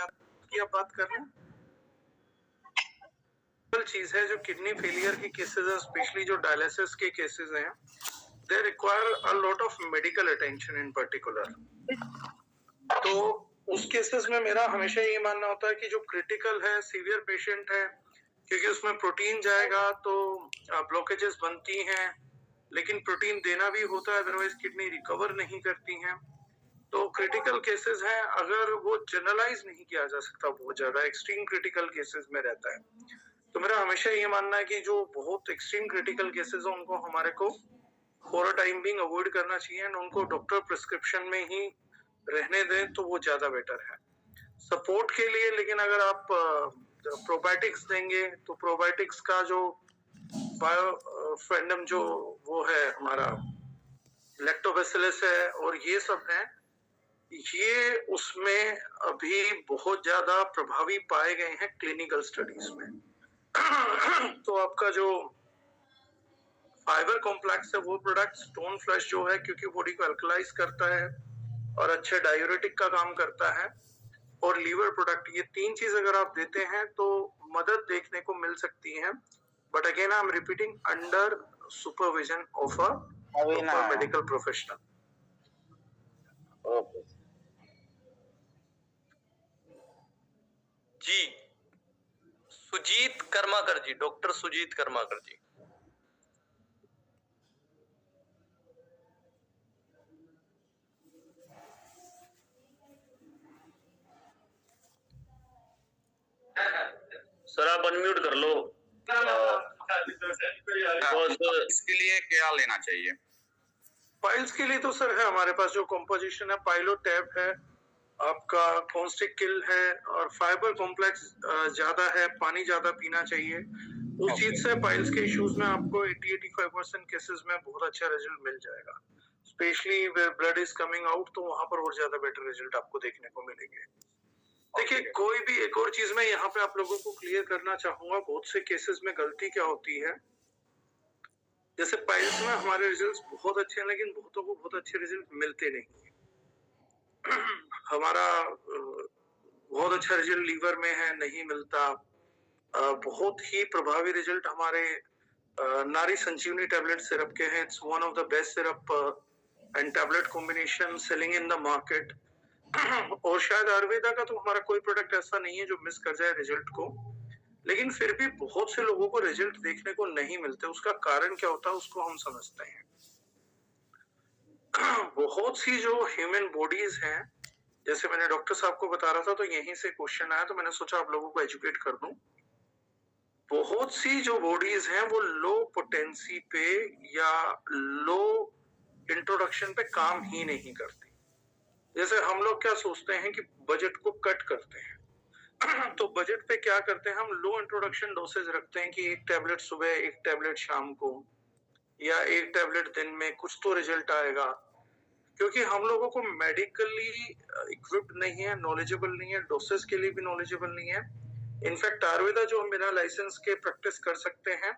जाता की आप बात कर रहे हैं। चीज है जो किडनी फेलियर के केसेस है, स्पेशली जो डायलिसिस के केसेस हैं, they require a lot of medical attention in particular. तो उस केसेस में मेरा हमेशा ये मानना होता है कि जो क्रिटिकल है, सीवियर पेशेंट है, क्योंकि उसमें प्रोटीन जाएगा तो ब्लॉकेजेस बनती हैं, लेकिन प्रोटीन देना भी होता है, अदरवाइज किडनी रिकवर नहीं करती हैं। तो क्रिटिकल केसेस हैं, अगर वो जनरलाइज नहीं किया जा सकता, बहुत ज्यादा एक्सट्रीम क्रिटिकल केसेस में रहता है। तो मेरा हमेशा ये मानना है कि जो बहुत एक्सट्रीम क्रिटिकल केसेस हैं उनको हमारे को फॉर टाइम बिंग अवॉइड करना चाहिए एंड उनको डॉक्टर प्रिस्क्रिप्शन में ही रहने दें तो वो ज्यादा बेटर है सपोर्ट के लिए। लेकिन अगर आप प्रोबायोटिक्स देंगे तो प्रोबायोटिक्स का जो बायोफ्रेंडम जो वो है हमारा लैक्टोबैसिलस है और ये सब है, ये उसमें अभी बहुत ज्यादा प्रभावी पाए गए हैं क्लिनिकल स्टडीज में। तो आपका जो फाइबर कॉम्प्लेक्स है वो प्रोडक्ट स्टोन फ्लश जो है, क्योंकि बॉडी को अल्कलाइज करता है और अच्छे डायूरेटिक का काम करता है, और लीवर प्रोडक्ट, ये तीन चीज अगर आप देते हैं तो मदद देखने को मिल सकती है। But again I am repeating, under supervision of a medical professional. Okay ji, Sujit Karmakar ji, doctor Sujit Karmakar ji. Sir आप अनम्यूट कर लो। इसके लिए क्या लेना चाहिए? पाइल्स के लिए तो सर है हमारे पास जो कॉम्पोजिशन है, पाइलोटैब है, आपका कॉन्स्टिक किल है, और फाइबर कॉम्प्लेक्स ज्यादा है, पानी ज्यादा पीना चाहिए। उस चीज से पाइल्स के इश्यूज में आपको 80-85% केसेस में बहुत अच्छा रिजल्ट मिल जाएगा, specially where blood is coming out, तो वहां पर और ज्यादा बेटर रिजल्ट आपको देखने को मिलेंगे। देखिए कोई भी एक और चीज मैं यहाँ पे आप लोगों को क्लियर करना चाहूंगा, बहुत से केसेस में गलती क्या होती है, जैसे पाइल्स में हमारे रिजल्ट्स बहुत अच्छे हैं लेकिन बहुतों को बहुत अच्छे रिजल्ट मिलते नहीं है। हमारा बहुत अच्छा रिजल्ट लीवर में है, नहीं मिलता। बहुत ही प्रभावी रिजल्ट हमारे नारी संजीवनी टैबलेट सिरप के हैं। It's one of the best syrup and tablet combination selling in the market. और शायद आयुर्वेदा का तो हमारा कोई प्रोडक्ट ऐसा नहीं है जो मिस कर जाए रिजल्ट को, लेकिन फिर भी बहुत से लोगों को रिजल्ट देखने को नहीं मिलते। उसका कारण क्या होता है उसको हम समझते हैं। बहुत सी जो ह्यूमन बॉडीज हैं, जैसे मैंने डॉक्टर साहब को बता रहा था तो यहीं से क्वेश्चन आया, तो मैंने सोचा आप लोगों को एजुकेट कर दूं। बहुत सी जो बॉडीज हैं वो लो पोटेंसी पे या लो इंट्रोडक्शन पे काम ही नहीं करती। जैसे हम लोग क्या सोचते हैं कि बजट को कट करते हैं, तो बजट पे क्या करते हैं हम, लो इंट्रोडक्शन डोसेज रखते हैं कि एक टैबलेट सुबह, एक टैबलेट शाम को, या एक टैबलेट दिन में, कुछ तो रिजल्ट आएगा। क्योंकि हम लोगों को मेडिकली इक्विप्ड नहीं है, नॉलेजेबल नहीं है, डोसेज के लिए भी नॉलेजेबल नहीं है। इनफैक्ट आयुर्वेदा जो हम बिना लाइसेंस के प्रैक्टिस कर सकते हैं,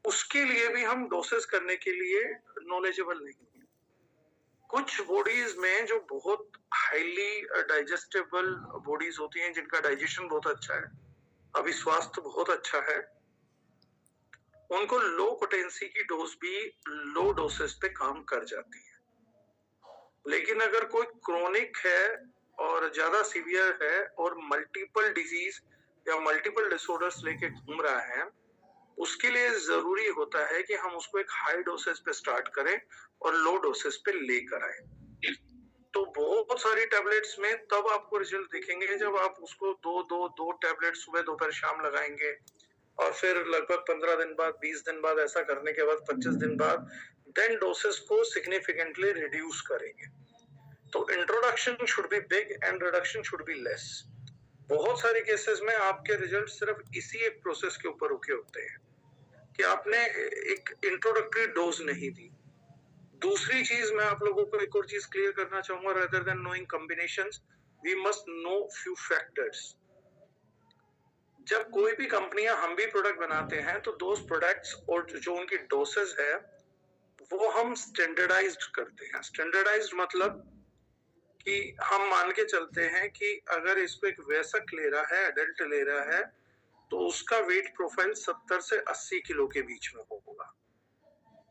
उसके लिए भी हम डोसेज करने के लिए नॉलेजेबल नहीं है। कुछ बॉडीज में जो बहुत हाईली डाइजेस्टेबल बॉडीज होती हैं, जिनका डाइजेशन बहुत अच्छा है, अभी स्वास्थ्य बहुत अच्छा है, उनको लो पोटेंसी की डोज भी लो डोसेज पे काम कर जाती है। लेकिन अगर कोई क्रोनिक है और ज्यादा सीवियर है और मल्टीपल डिजीज या मल्टीपल डिसऑर्डर्स लेके घूम रहा है, उसके लिए जरूरी होता है कि हम उसको एक हाई डोसेज पे स्टार्ट करें और लो डोसेज पे लेकर आए। तो बहुत सारी टैबलेट्स में तब आपको रिजल्ट दिखेंगे जब आप उसको दो टैबलेट सुबह दोपहर शाम लगाएंगे, और फिर लगभग 15 दिन बाद, 20 दिन बाद, ऐसा करने के बाद 25 दिन बाद देन डोसेस को सिग्निफिकेंटली रिड्यूस करेंगे। तो introduction should be big and reduction should be less. बहुत सारे केसेस में आपके रिजल्ट सिर्फ इसी एक प्रोसेस के ऊपर रुके होते हैं कि आपने एक इंट्रोडक्टरी डोज नहीं दी। दूसरी चीज मैं आप लोगों को एक और चीज क्लियर करना चाहूंगा, rather than knowing combinations, we must know few factors। जब कोई भी कंपनियां, हम भी प्रोडक्ट बनाते हैं, तो दोस्त प्रोडक्ट्स और जो उनकी डोसेज है वो हम स्टैंडर्डाइज्ड करते हैं। स्टैंडर्डाइज्ड मतलब कि हम मान के चलते हैं कि अगर इसको एक वयस्क ले रहा है, एडल्ट ले रहा है, तो उसका वेट प्रोफाइल 70 से 80 किलो के बीच में होगा।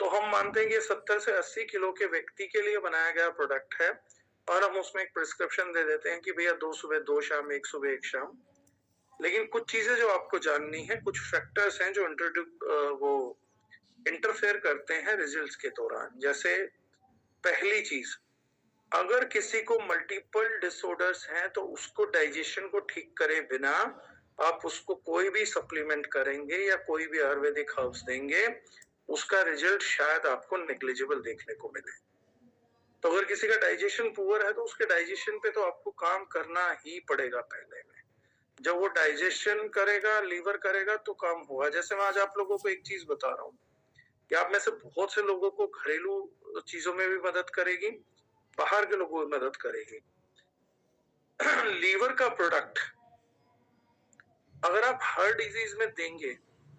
तो हम मानते हैं कि 70 से 80 किलो के व्यक्ति के लिए बनाया गया प्रोडक्ट है और हम उसमें एक प्रिस्क्रिप्शन दे देते हैं कि भैया 2 सुबह 2 शाम, 1 सुबह 1 शाम। लेकिन कुछ चीजें जो आपको जाननी है, कुछ फैक्टर्स हैं जो इंटरफेयर करते हैं रिजल्ट्स के दौरान। जैसे पहली चीज, अगर किसी को मल्टीपल डिसऑर्डर्स हैं तो उसको डाइजेशन को ठीक करे बिना आप उसको कोई भी सप्लीमेंट करेंगे या कोई भी आयुर्वेदिक हर्ब्स देंगे, उसका रिजल्ट शायद आपको नेग्लिजिबल देखने को मिले। तो अगर किसी का डाइजेशन पुअर है तो उसके डाइजेशन पे तो आपको काम करना ही पड़ेगा पहले में। जब वो डाइजेशन करेगा, लीवर करेगा तो काम होगा। जैसे मैं आज आप लोगों को एक चीज बता रहा हूँ कि आप में से बहुत से लोगों को घरेलू चीजों में भी मदद करेगी, बाहर के लोगों की मदद करेगी। लीवर का प्रोडक्ट अगर आप हर डिजीज में देंगे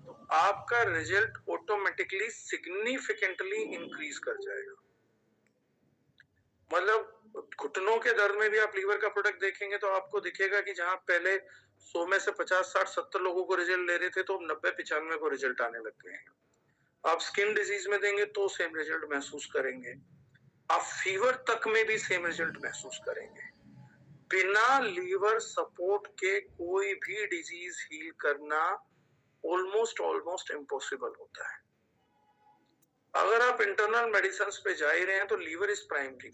तो आपका रिजल्ट ऑटोमेटिकली सिग्निफिकेंटली इंक्रीज कर जाएगा। मतलब घुटनों के दर्द में भी आप लीवर का प्रोडक्ट देखेंगे तो आपको दिखेगा कि जहां पहले 100 में से 50, 60, 70 लोगों को रिजल्ट ले रहे थे तो 90, 95 को रिजल्ट आने लग गए हैं। आप स्किन डिजीज में देंगे तो सेम रिजल्ट महसूस करेंगे। आप फीवर तक में भी सेम रिजल्ट महसूस करेंगे। बिना लीवर सपोर्ट के कोई भी डिजीज हील करना ऑलमोस्ट इम्पॉसिबल होता है। अगर आप इंटरनल मेडिसिन पे जा ही रहे हैं तो लीवर इज प्राइमरी।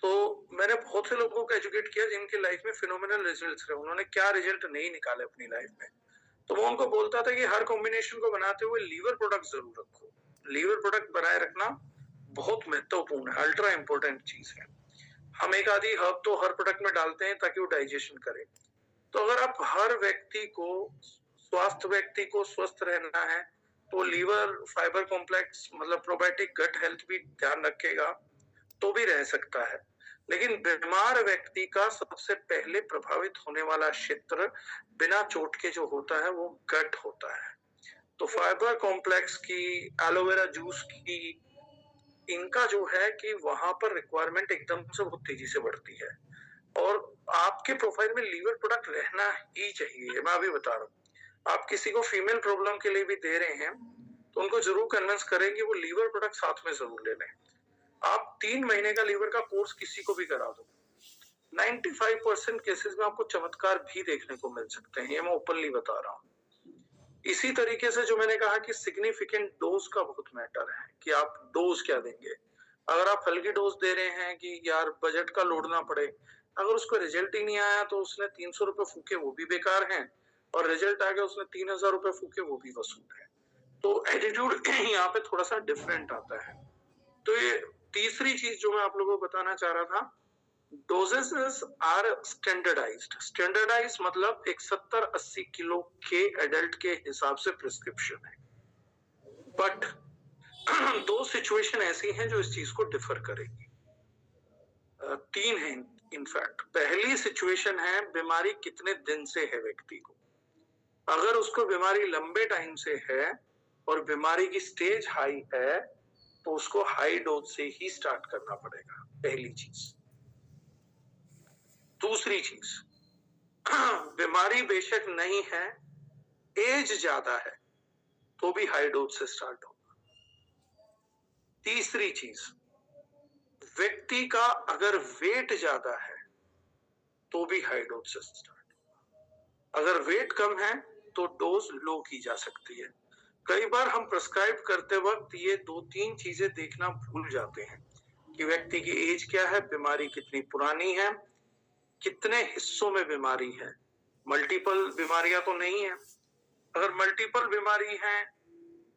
तो मैंने बहुत से लोगों को एजुकेट किया जिनकी लाइफ में फिनोमिनल रिजल्ट्स रहे, उन्होंने क्या रिजल्ट नहीं निकाले अपनी लाइफ में। तो मैं उनको बोलता था कि हर कॉम्बिनेशन को बनाते हुए लीवर प्रोडक्ट जरूर रखो। लीवर प्रोडक्ट बनाए रखना बहुत महत्वपूर्ण है, अल्ट्रा इंपॉर्टेंट चीज है। हम एक आधी हर्ब तो हर प्रोडक्ट में डालते हैं ताकि वो डाइजेशन करे। तो अगर आप हर व्यक्ति को, स्वास्थ्य व्यक्ति को स्वस्थ रहना है तो लीवर फाइबर कॉम्प्लेक्स मतलब प्रोबायोटिक गट हेल्थ भी ध्यान रखेगा तो भी रह सकता है। लेकिन बीमार व्यक्ति का सबसे पहले प्रभावित होने वाला क्षेत्र बिना चोट के जो होता है वो गट होता है। तो फाइबर कॉम्प्लेक्स की, एलोवेरा जूस की, इनका जो है कि वहां पर रिक्वायरमेंट एकदम से बहुत तेजी से बढ़ती है और आपके प्रोफाइल में लीवर प्रोडक्ट रहना ही चाहिए। मैं अभी बता रहा हूँ, आप किसी को फीमेल प्रॉब्लम के लिए भी दे रहे हैं तो उनको जरूर कन्विंस करें कि वो लीवर प्रोडक्ट साथ में जरूर ले लें। आप 3 महीने का लीवर का कोर्स किसी को भी करा दो, 95% केसेस में आपको चमत्कार भी देखने को मिल सकते हैं। ये मैं ओपनली बता रहा हूँ। इसी तरीके से जो मैंने कहा कि सिग्निफिकेंट डोज का बहुत मैटर है कि आप डोज क्या देंगे। अगर आप हल्की डोज दे रहे हैं कि यार बजट का लोड ना पड़े, अगर उसको रिजल्ट ही नहीं आया तो उसने 300 रुपए फूके वो भी बेकार हैं और रिजल्ट आ गया उसने 3000 रुपए फूके वो भी वसूल है। तो एटीट्यूड यहाँ पे थोड़ा सा डिफरेंट आता है। तो ये तीसरी चीज जो मैं आप लोगों को बताना चाह रहा था, डोजेस आर स्टैंडर्डाइज्ड। स्टैंडर्डाइज मतलब एक 70-80 किलो के एडल्ट के हिसाब से प्रिस्क्रिप्शन है। बट 2 सिचुएशन ऐसी हैं जो इस चीज को डिफर करेगी। 3 हैं इनफैक्ट। पहली सिचुएशन है बीमारी कितने दिन से है व्यक्ति को। अगर उसको बीमारी लंबे टाइम से है और बीमारी की स्टेज हाई है तो उसको हाई डोज से ही स्टार्ट करना पड़ेगा, पहली चीज। दूसरी चीज, बीमारी बेशक नहीं है, एज ज्यादा है तो भी हाई डोज से स्टार्ट होगा। तीसरी चीज, व्यक्ति का अगर वेट ज्यादा है तो भी हाई डोज से स्टार्ट होगा। अगर वेट कम है तो डोज लो की जा सकती है। कई बार हम प्रिस्क्राइब करते वक्त ये 2-3 चीजें देखना भूल जाते हैं कि व्यक्ति की एज क्या है, बीमारी कितनी पुरानी है, कितने हिस्सों में बीमारी है। मल्टीपल बीमारियां तो नहीं है। अगर मल्टीपल बीमारी है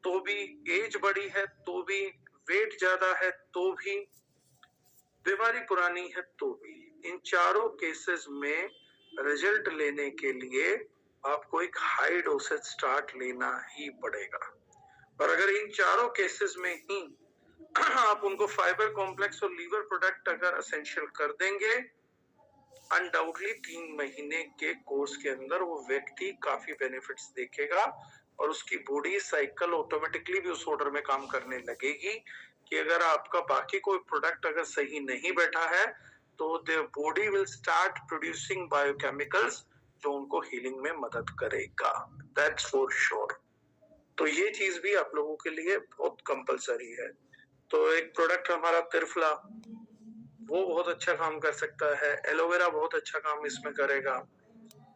तो भी, एज बड़ी है तो भी, वेट ज्यादा है तो भी, बीमारी पुरानी है तो भी, इन चारों केसेस में रिजल्ट लेने के लिए आपको एक हाई डोसेज स्टार्ट लेना ही पड़ेगा। और अगर इन चारों केसेस में ही आप उनको फाइबर कॉम्प्लेक्स और लीवर प्रोडक्ट अगर एसेंशियल कर देंगे, अनडाउटली 3 महीने के कोर्स के अंदर वो व्यक्ति काफी बेनिफिट्स देखेगा और उसकी बॉडी साइकिल ऑटोमेटिकली भी उस ऑर्डर में काम करने लगेगी कि अगर आपका बाकी कोई प्रोडक्ट अगर सही नहीं बैठा है तो their body will start producing biochemicals जो उनको हीलिंग में मदद करेगा, that's for sure। तो ये चीज भी आप लोगों के लिए बहुत कंपलसरी है। तो एक प्रोडक्ट हमारा त्रिफला, वो बहुत अच्छा काम कर सकता है, एलोवेरा बहुत अच्छा काम इसमें करेगा।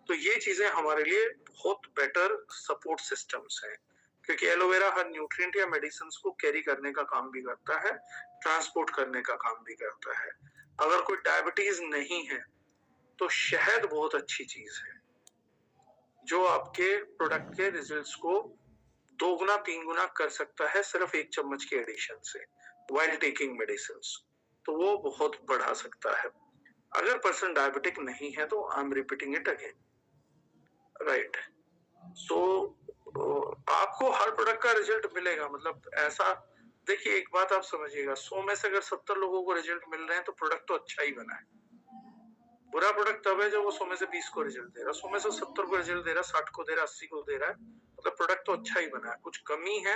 तो ये चीजें हमारे लिए बहुत बेटर सपोर्ट सिस्टम्स हैं, क्योंकि एलोवेरा हर न्यूट्रिएंट या मेडिसिन को कैरी करने का काम भी करता है, ट्रांसपोर्ट करने का काम भी करता है। अगर कोई डायबिटीज नहीं है तो शहद बहुत अच्छी चीज है, जो आपके प्रोडक्ट के रिजल्ट्स को 2 गुना 3 गुना कर सकता है सिर्फ 1 चम्मच के एडिशन से व्हाइल टेकिंग मेडिसिन, तो वो बहुत बढ़ा सकता है। अगर पर्सन डायबिटिक नहीं है तो I am repeating it again, right. So आपको हर प्रोडक्ट का रिजल्ट मिलेगा, मतलब ऐसा देखिए, एक बात आप समझिएगा, 100 में से अगर 70 लोगों को रिजल्ट मिल रहे हैं तो प्रोडक्ट तो अच्छा ही बना है। बुरा प्रोडक्ट तब है जब वो 100 में से 20 को रिजल्ट दे रहा, 100 में से 70 को रिजल्ट दे रहा, 60 को दे रहा, 80 को दे रहा है, मतलब प्रोडक्ट तो अच्छा ही बना है। कुछ कमी है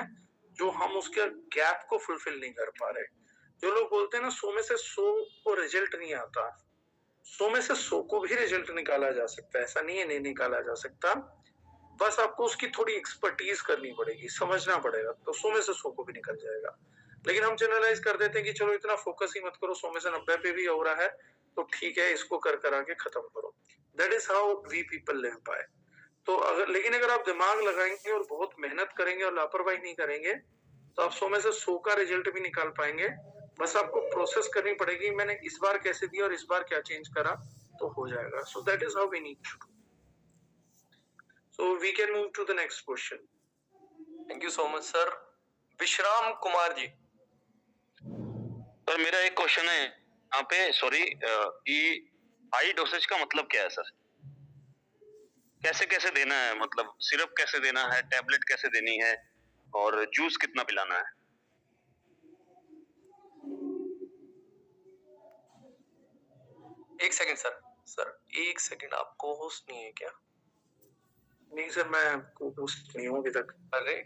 जो हम उसके गैप को फुलफिल नहीं कर पा रहे। जो लोग बोलते हैं ना 100 में से 100 को रिजल्ट नहीं आता, 100 में से 100 को भी रिजल्ट निकाला जा सकता है, ऐसा नहीं है नहीं निकाला जा सकता, बस आपको उसकी थोड़ी एक्सपर्टीज करनी पड़ेगी, समझना पड़ेगा, तो 100 में से 100 को भी निकल जाएगा। लेकिन हम जनरलाइज कर देते हैं कि चलो इतना फोकस ही मत करो, 100 में से 90 पे भी हो रहा है तो ठीक है, इसको कर करा के खत्म करो। That is how we people live by. तो लेकिन अगर आप दिमाग लगाएंगे और बहुत मेहनत करेंगे और लापरवाही नहीं करेंगे तो आप 100 में से 100 का रिजल्ट भी निकाल पाएंगे। बस आपको प्रोसेस करनी पड़ेगी, मैंने इस बार कैसे दिया और इस बार क्या चेंज करा, तो हो जाएगा। So that is how we need to do. So we can move to the next question. Thank you so much sir. Vishram Kumar ji. Sir मेरा एक क्वेश्चन है यहाँ पे, सॉरी, कि हाई डोसेज का मतलब क्या है सर? कैसे कैसे देना है, मतलब सिरप कैसे देना है, टैबलेट कैसे देनी है, और जूस कितना पिलाना है? एक सेकंड सर एक सेकंड, आपको होस्ट नहीं है क्या? नहीं सर, मैं होस्ट नहीं हूँ अभी तक। अरे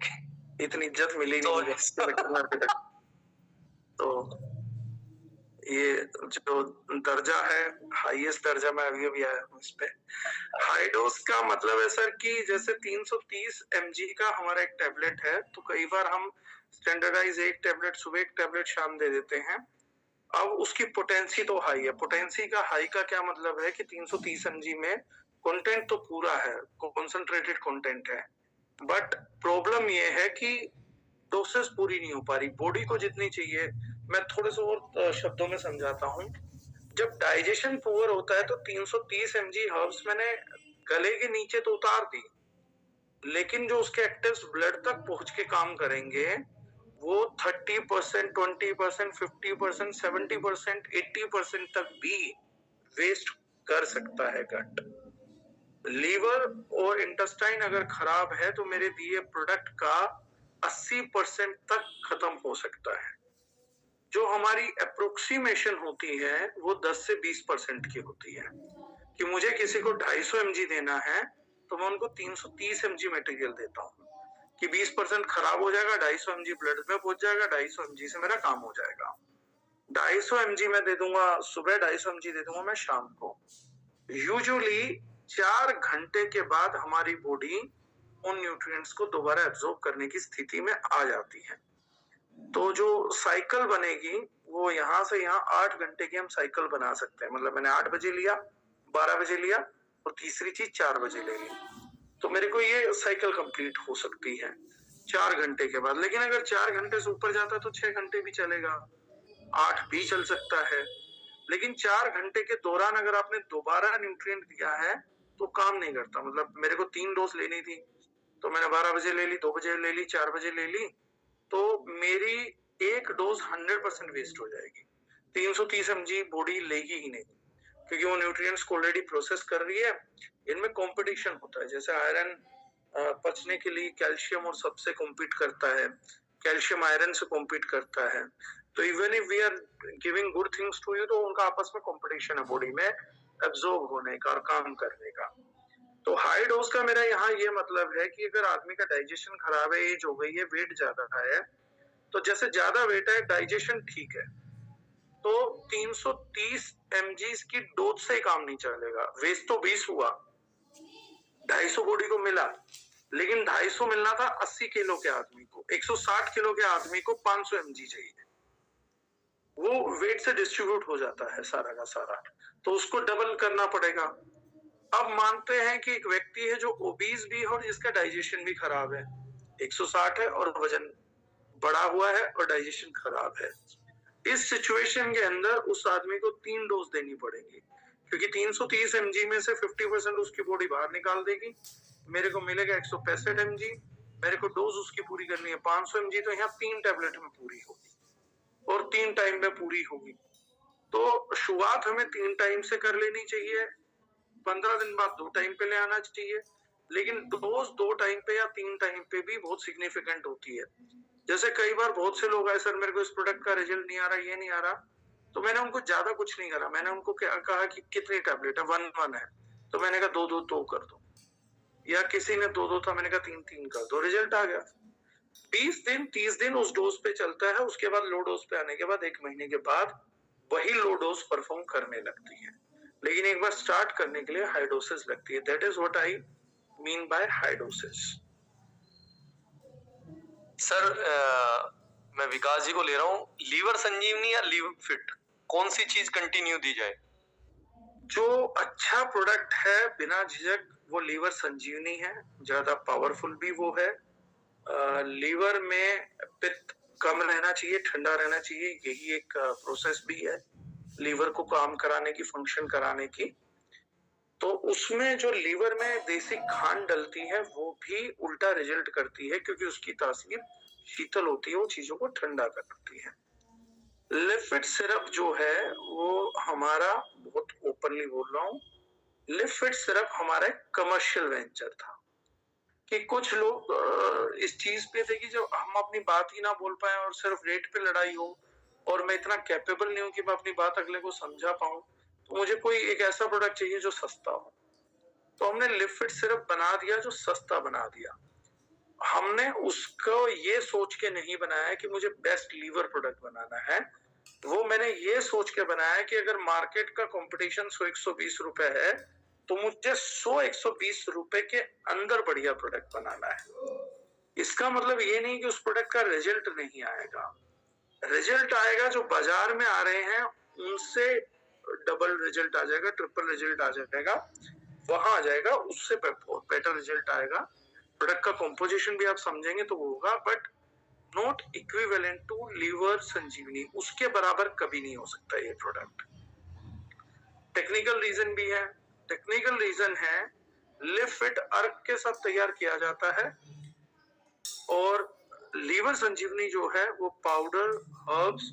इतनी इज्जत मिली नहीं तो ये जो दर्जा है, हाईएस्ट दर्जा मैं अभी आया हूँ इस पे। हाई डोज का मतलब है सर कि जैसे 330 mg का हमारा एक टैबलेट है, तो कई बार हम स्टैंडर्डाइज एक टैबलेट सुबह, एक टैबलेट शाम दे देते हैं। अब उसकी पोटेंसी तो हाई है। पोटेंसी का हाई का क्या मतलब है कि 330 mg में कंटेंट तो पूरा है, कॉन्सेंट्रेटेड कंटेंट है, बट प्रॉब्लम ये है कि डोसेस पूरी नहीं हो पा रही बॉडी को जितनी चाहिए। मैं थोड़े से और शब्दों में समझाता हूँ। जब डाइजेशन पुअर होता है तो 330 mg हर्ब्स मैंने गले के नीचे तो उतार दी, लेकिन जो उसके एक्टिव्स ब्लड तक पहुंच के काम करेंगे वो 30%, 20%, 50%, 70%, 80% तक भी वेस्ट कर सकता है गट। लीवर और इंटेस्टाइन अगर खराब है तो मेरे दिए प्रोडक्ट का 80% तक खत्म हो सकता है। जो हमारी अप्रोक्सीमेशन होती है वो 10 से 20% की होती है कि मुझे किसी को 250 mg देना है तो मैं उनको 330 mg मटेरियल देता हूँ कि 20% खराब हो जाएगा, 250 mg ब्लड में पहुंच जाएगा, 250 mg से मेरा काम हो जाएगा। 250 mg मैं दे दूंगा सुबह, 250 mg दे दूंगा मैं शाम को। यूजुअली 4 घंटे के बाद हमारी बॉडी उन न्यूट्रिएंट्स को दोबारा एब्जॉर्ब करने की स्थिति में आ जाती है। तो जो साइकिल बनेगी वो यहाँ से यहाँ 8 घंटे की हम साइकिल बना सकते हैं। मतलब मैंने 8 बजे लिया, 12 बजे लिया और तीसरी चीज 4 बजे ले ली, तो मेरे को ये साइकिल कंप्लीट हो सकती है 4 घंटे के बाद। लेकिन अगर 4 घंटे से ऊपर जाता तो 6 घंटे भी चलेगा, 8 भी चल सकता है। लेकिन 4 घंटे के दौरान अगर आपने दोबारा न्यूट्रिएंट दिया है तो काम नहीं करता। मतलब मेरे को 3 डोज लेनी थी तो मैंने 12 बजे ले ली, 2 बजे ले ली, 4 बजे ले ली, तो मेरी एक डोज 100% वेस्ट हो जाएगी। 330 mg बॉडी लेगी ही नहीं, क्योंकि वो न्यूट्रिएंट्स को ऑलरेडी प्रोसेस कर रही है। इनमें कंपटीशन होता है, जैसे आयरन पचने के लिए कैल्शियम और सबसे कॉम्पीट करता है, कैल्शियम आयरन से कॉम्पीट करता है। तो even if we are giving good things to you, तो उनका आपस में कंपटीशन है बॉडी में एब्जॉर्ब होने का और काम करने का। तो हाई डोज का मेरा यहाँ ये मतलब है कि अगर आदमी का डाइजेशन खराब है, एज हो गई है, वेट ज्यादा है, तो जैसे ज्यादा वेट है डाइजेशन ठीक है, तो 330 mg की डोज से काम नहीं चलेगा। वेस्ट तो 20 हुआ, 250 बॉडी को मिला, लेकिन 250 मिलना था 80 किलो के आदमी को, 160 किलो के आदमी को 500 mg चाहिए। वो वेट से डिस्ट्रीब्यूट हो जाता है सारा का सारा, तो उसको डबल करना पड़ेगा। अब मानते हैं कि एक व्यक्ति है जो ओबीज भी है और जिसका डाइजेशन भी खराब है, 160 है और वजन बढ़ा हुआ है और डाइजेशन खराब है। इस सिचुएशन के अंदर उस आदमी को 3 डोज देनी पड़ेगी, क्योंकि 330 mg में से 50% उसकी बॉडी बाहर निकाल देगी, मेरे को मिलेगा 165 mg, मेरे को डोज उसकी पूरी करनी है 500 mg, तो यहाँ 3 टैबलेट में पूरी होगी और 3 टाइम में पूरी होगी। तो शुरुआत हमें 3 टाइम से कर लेनी चाहिए, 15 दिन बाद 2 टाइम पे ले आना चाहिए, लेकिन डोज 2 टाइम पे या 3 टाइम पे भी बहुत सिग्निफिकेंट होती है। जैसे कई बार बहुत से लोग आए, सर मेरे को इस प्रोडक्ट का रिजल्ट नहीं आ रहा, ये नहीं आ रहा, तो मैंने उनको ज्यादा कुछ नहीं करा, मैंने उनको क्या कहा कि कितनी टैबलेट है, 1 है, तो मैंने कहा 2 कर दो, या किसी ने 2 था, मैंने कहा 3 कर दो, रिजल्ट आ गया। 20 दिन 30 दिन उस डोज पे चलता है, उसके बाद लो डोज पे आने के बाद 1 महीने के बाद वही लो डोज परफॉर्म करने लगती है, लेकिन एक बार स्टार्ट करने के लिए हाई डोसेस लगती है। That is what I mean by high doses. Sir मैं विकास जी को ले रहा हूँ, लीवर संजीवनी या लीवर फिट, कौन सी चीज कंटिन्यू दी जाए? जो अच्छा प्रोडक्ट है बिना झिझक वो लीवर संजीवनी है, ज्यादा पावरफुल भी वो है। लीवर में पित्त कम रहना चाहिए, ठंडा रहना चाहिए, यही एक प्रोसेस भी है लीवर को काम कराने की, फंक्शन कराने की। तो उसमें जो लीवर में देसी खांड डलती है वो भी उल्टा रिजल्ट करती है, क्योंकि उसकी तासीर शीतल होती है, वो चीजों को ठंडा करती है। लिपिड सिरप जो है वो हमारा, बहुत ओपनली बोल रहा हूँ, लिपिड सिरप हमारा एक कमर्शियल वेंचर था कि कुछ लोग इस चीज पे थे कि जब हम अपनी बात ही ना बोल पाए और सिर्फ रेट पे लड़ाई हो, और मैं इतना कैपेबल नहीं हूँ कि मैं अपनी बात अगले को समझा पाऊं, तो मुझे कोई एक ऐसा प्रोडक्ट चाहिए जो सस्ता हो। तो हमने लिपिड सिरप बना दिया जो सस्ता बना दिया। हमने उसको ये सोच के नहीं बनाया कि मुझे बेस्ट लीवर प्रोडक्ट बनाना है, वो मैंने ये सोच के बनाया कि अगर मार्केट का कंपटीशन 100-120 रुपए है तो मुझे 100-120 रुपए के अंदर बढ़िया प्रोडक्ट बनाना है। इसका मतलब ये नहीं कि उस प्रोडक्ट का रिजल्ट नहीं आएगा, रिजल्ट आएगा, जो बाजार में आ रहे हैं उनसे डबल रिजल्ट आ जाएगा, ट्रिपल रिजल्ट आ जाएगा, वहां आ जाएगा, उससे बहुत बेटर रिजल्ट आएगा। प्रोडक्ट का कंपोजिशन भी आप समझेंगे तो वो होगा, but not equivalent to liver Sanjivani, उसके बराबर कभी नहीं हो सकता ये प्रोडक्ट। टेक्निकल रीजन भी है, टेक्निकल रीजन है लिपिड अर्क के साथ तैयार किया जाता है, और लीवर संजीवनी जो है वो पाउडर, हर्ब्स,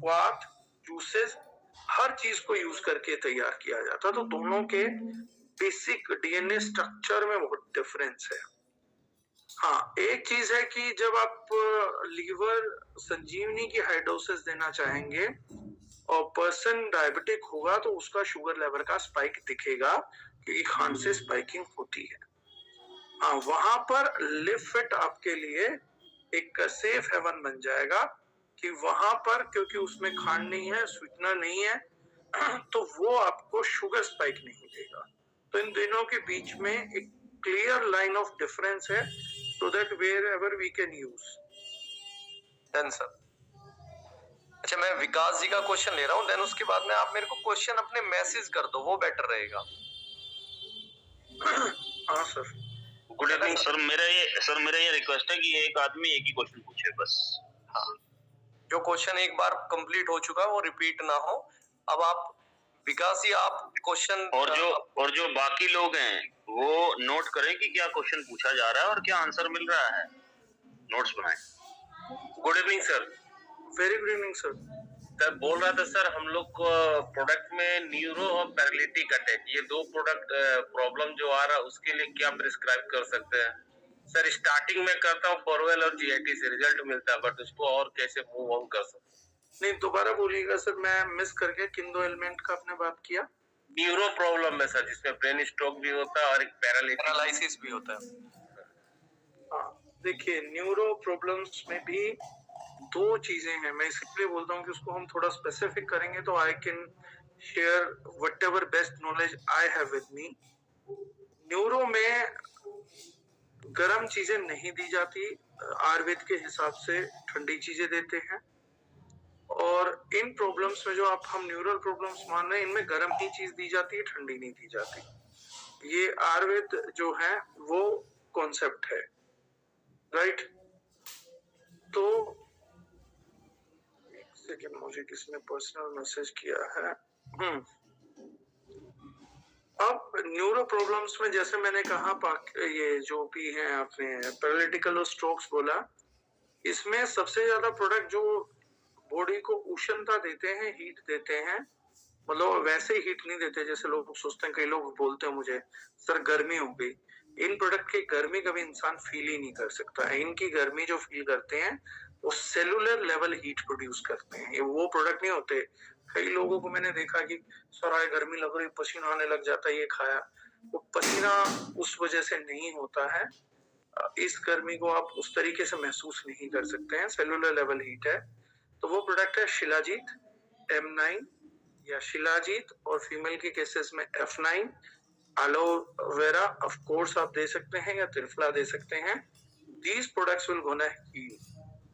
क्वाथ, जूसेस, हर चीज को यूज करके तैयार किया जाता है। तो दोनों के बेसिक डीएनए स्ट्रक्चर में बहुत डिफरेंस है। हाँ, एक चीज है कि जब आप लीवर संजीवनी की हाई डोसेस देना चाहेंगे और पर्सन डायबिटिक होगा तो उसका शुगर लेवल का स्पाइक दिखेगा, क्योंकि खांड से स्पाइकिंग होती है। हाँ, वहां पर लिपिड आपके लिए एक सेफ हेवन बन जाएगा कि वहां पर, क्योंकि उसमें खांड नहीं है, स्वीटनर नहीं है, तो वो आपको शुगर स्पाइक नहीं देगा। तो इन दोनों के बीच में एक क्लियर लाइन ऑफ डिफरेंस है, so that wherever we can use. Done sir. अच्छा, मैं विकास जी का क्वेश्चन ले रहा हूँ, देन उसके बाद में आप मेरे को क्वेश्चन अपने मैसेज कर दो, वो बेटर रहेगा। हाँ सर। गुड इवनिंग सर, मेरा ये रिक्वेस्ट है कि एक आदमी एक ही क्वेश्चन पूछे बस। हाँ, जो क्वेश्चन एक बार कंप्लीट हो चुका है वो रिपीट ना हो। अब आप विकास जी आप क्वेश्चन, और जो बाकी लोग हैं वो नोट करें कि क्या क्वेश्चन पूछा जा रहा है और क्या आंसर मिल रहा है, नोट्स बनाएं। Good evening sir. Very good evening sir. Sir बोल रहा था सर, हम लोग को प्रोडक्ट में न्यूरो और पैरालिटिक अटैक, ये 2 प्रोडक्ट प्रॉब्लम जो आ रहा है उसके लिए क्या प्रिस्क्राइब कर सकते हैं? सर स्टार्टिंग में करता हूँ बोरवेल और जीआईटी से रिजल्ट मिलता है, बट उसको और कैसे मूव ऑन कर सकते हैं? नहीं, दोबारा बोलिएगा सर, मैं मिस करके किन 2 एलिमेंट का आपने बात किया? न्यूरो प्रॉब्लम है सर, जिसमें ब्रेन स्ट्रोक भी होता है और एक पैरालिसिस भी होता है। हाँ, देखिए न्यूरो प्रॉब्लम्स में भी दो चीजें हैं, मैं इसलिए बोलता हूँ कि उसको हम थोड़ा स्पेसिफिक करेंगे तो I can share what ever best knowledge I have with me. Neuro में गर्म चीजें नहीं दी जाती, आयुर्वेद के हिसाब से ठंडी चीजें देते हैं, और इन प्रॉब्लम्स में जो आप हम न्यूरल प्रॉब्लम्स मान रहे हैं इनमें गर्म ही चीज दी जाती है, ठंडी नहीं दी जाती। ये आयुर्वेद जो है वो कॉन्सेप्ट है, राइट। तो एक सेकेंड, मुझे किसी ने पर्सनल मैसेज किया है। अब न्यूरो प्रॉब्लम्स में जैसे मैंने कहा, ये जो भी है आपने पैरालिटिकल और स्ट्रोक्स बोला, इसमें सबसे ज्यादा प्रोडक्ट जो बॉडी को उष्णता देते हैं, हीट देते हैं, मतलब वैसे हीट नहीं देते जैसे लोग सोचते हैं। कई लोग बोलते हैं मुझे सर गर्मी हो गई, इन प्रोडक्ट की गर्मी कभी इंसान फील ही नहीं कर सकता है। इनकी गर्मी जो फील करते हैं वो सेलुलर लेवल हीट प्रोड्यूस करते हैं, ये वो प्रोडक्ट नहीं होते। कई लोगों को मैंने देखा कि सर आए गर्मी लग रही, पसीना आने लग जाता है, ये खाया, वो पसीना उस वजह से नहीं होता है। इस गर्मी को आप उस तरीके से महसूस नहीं कर सकते हैं, सेलुलर लेवल हीट है। तो वो प्रोडक्ट है शिलाजीत M9 या शिलाजीत, और फीमेल के केसेस में F9। एलोवेरा ऑफ कोर्स आप दे सकते हैं या त्रिफला दे सकते हैं। These products will gonna heal,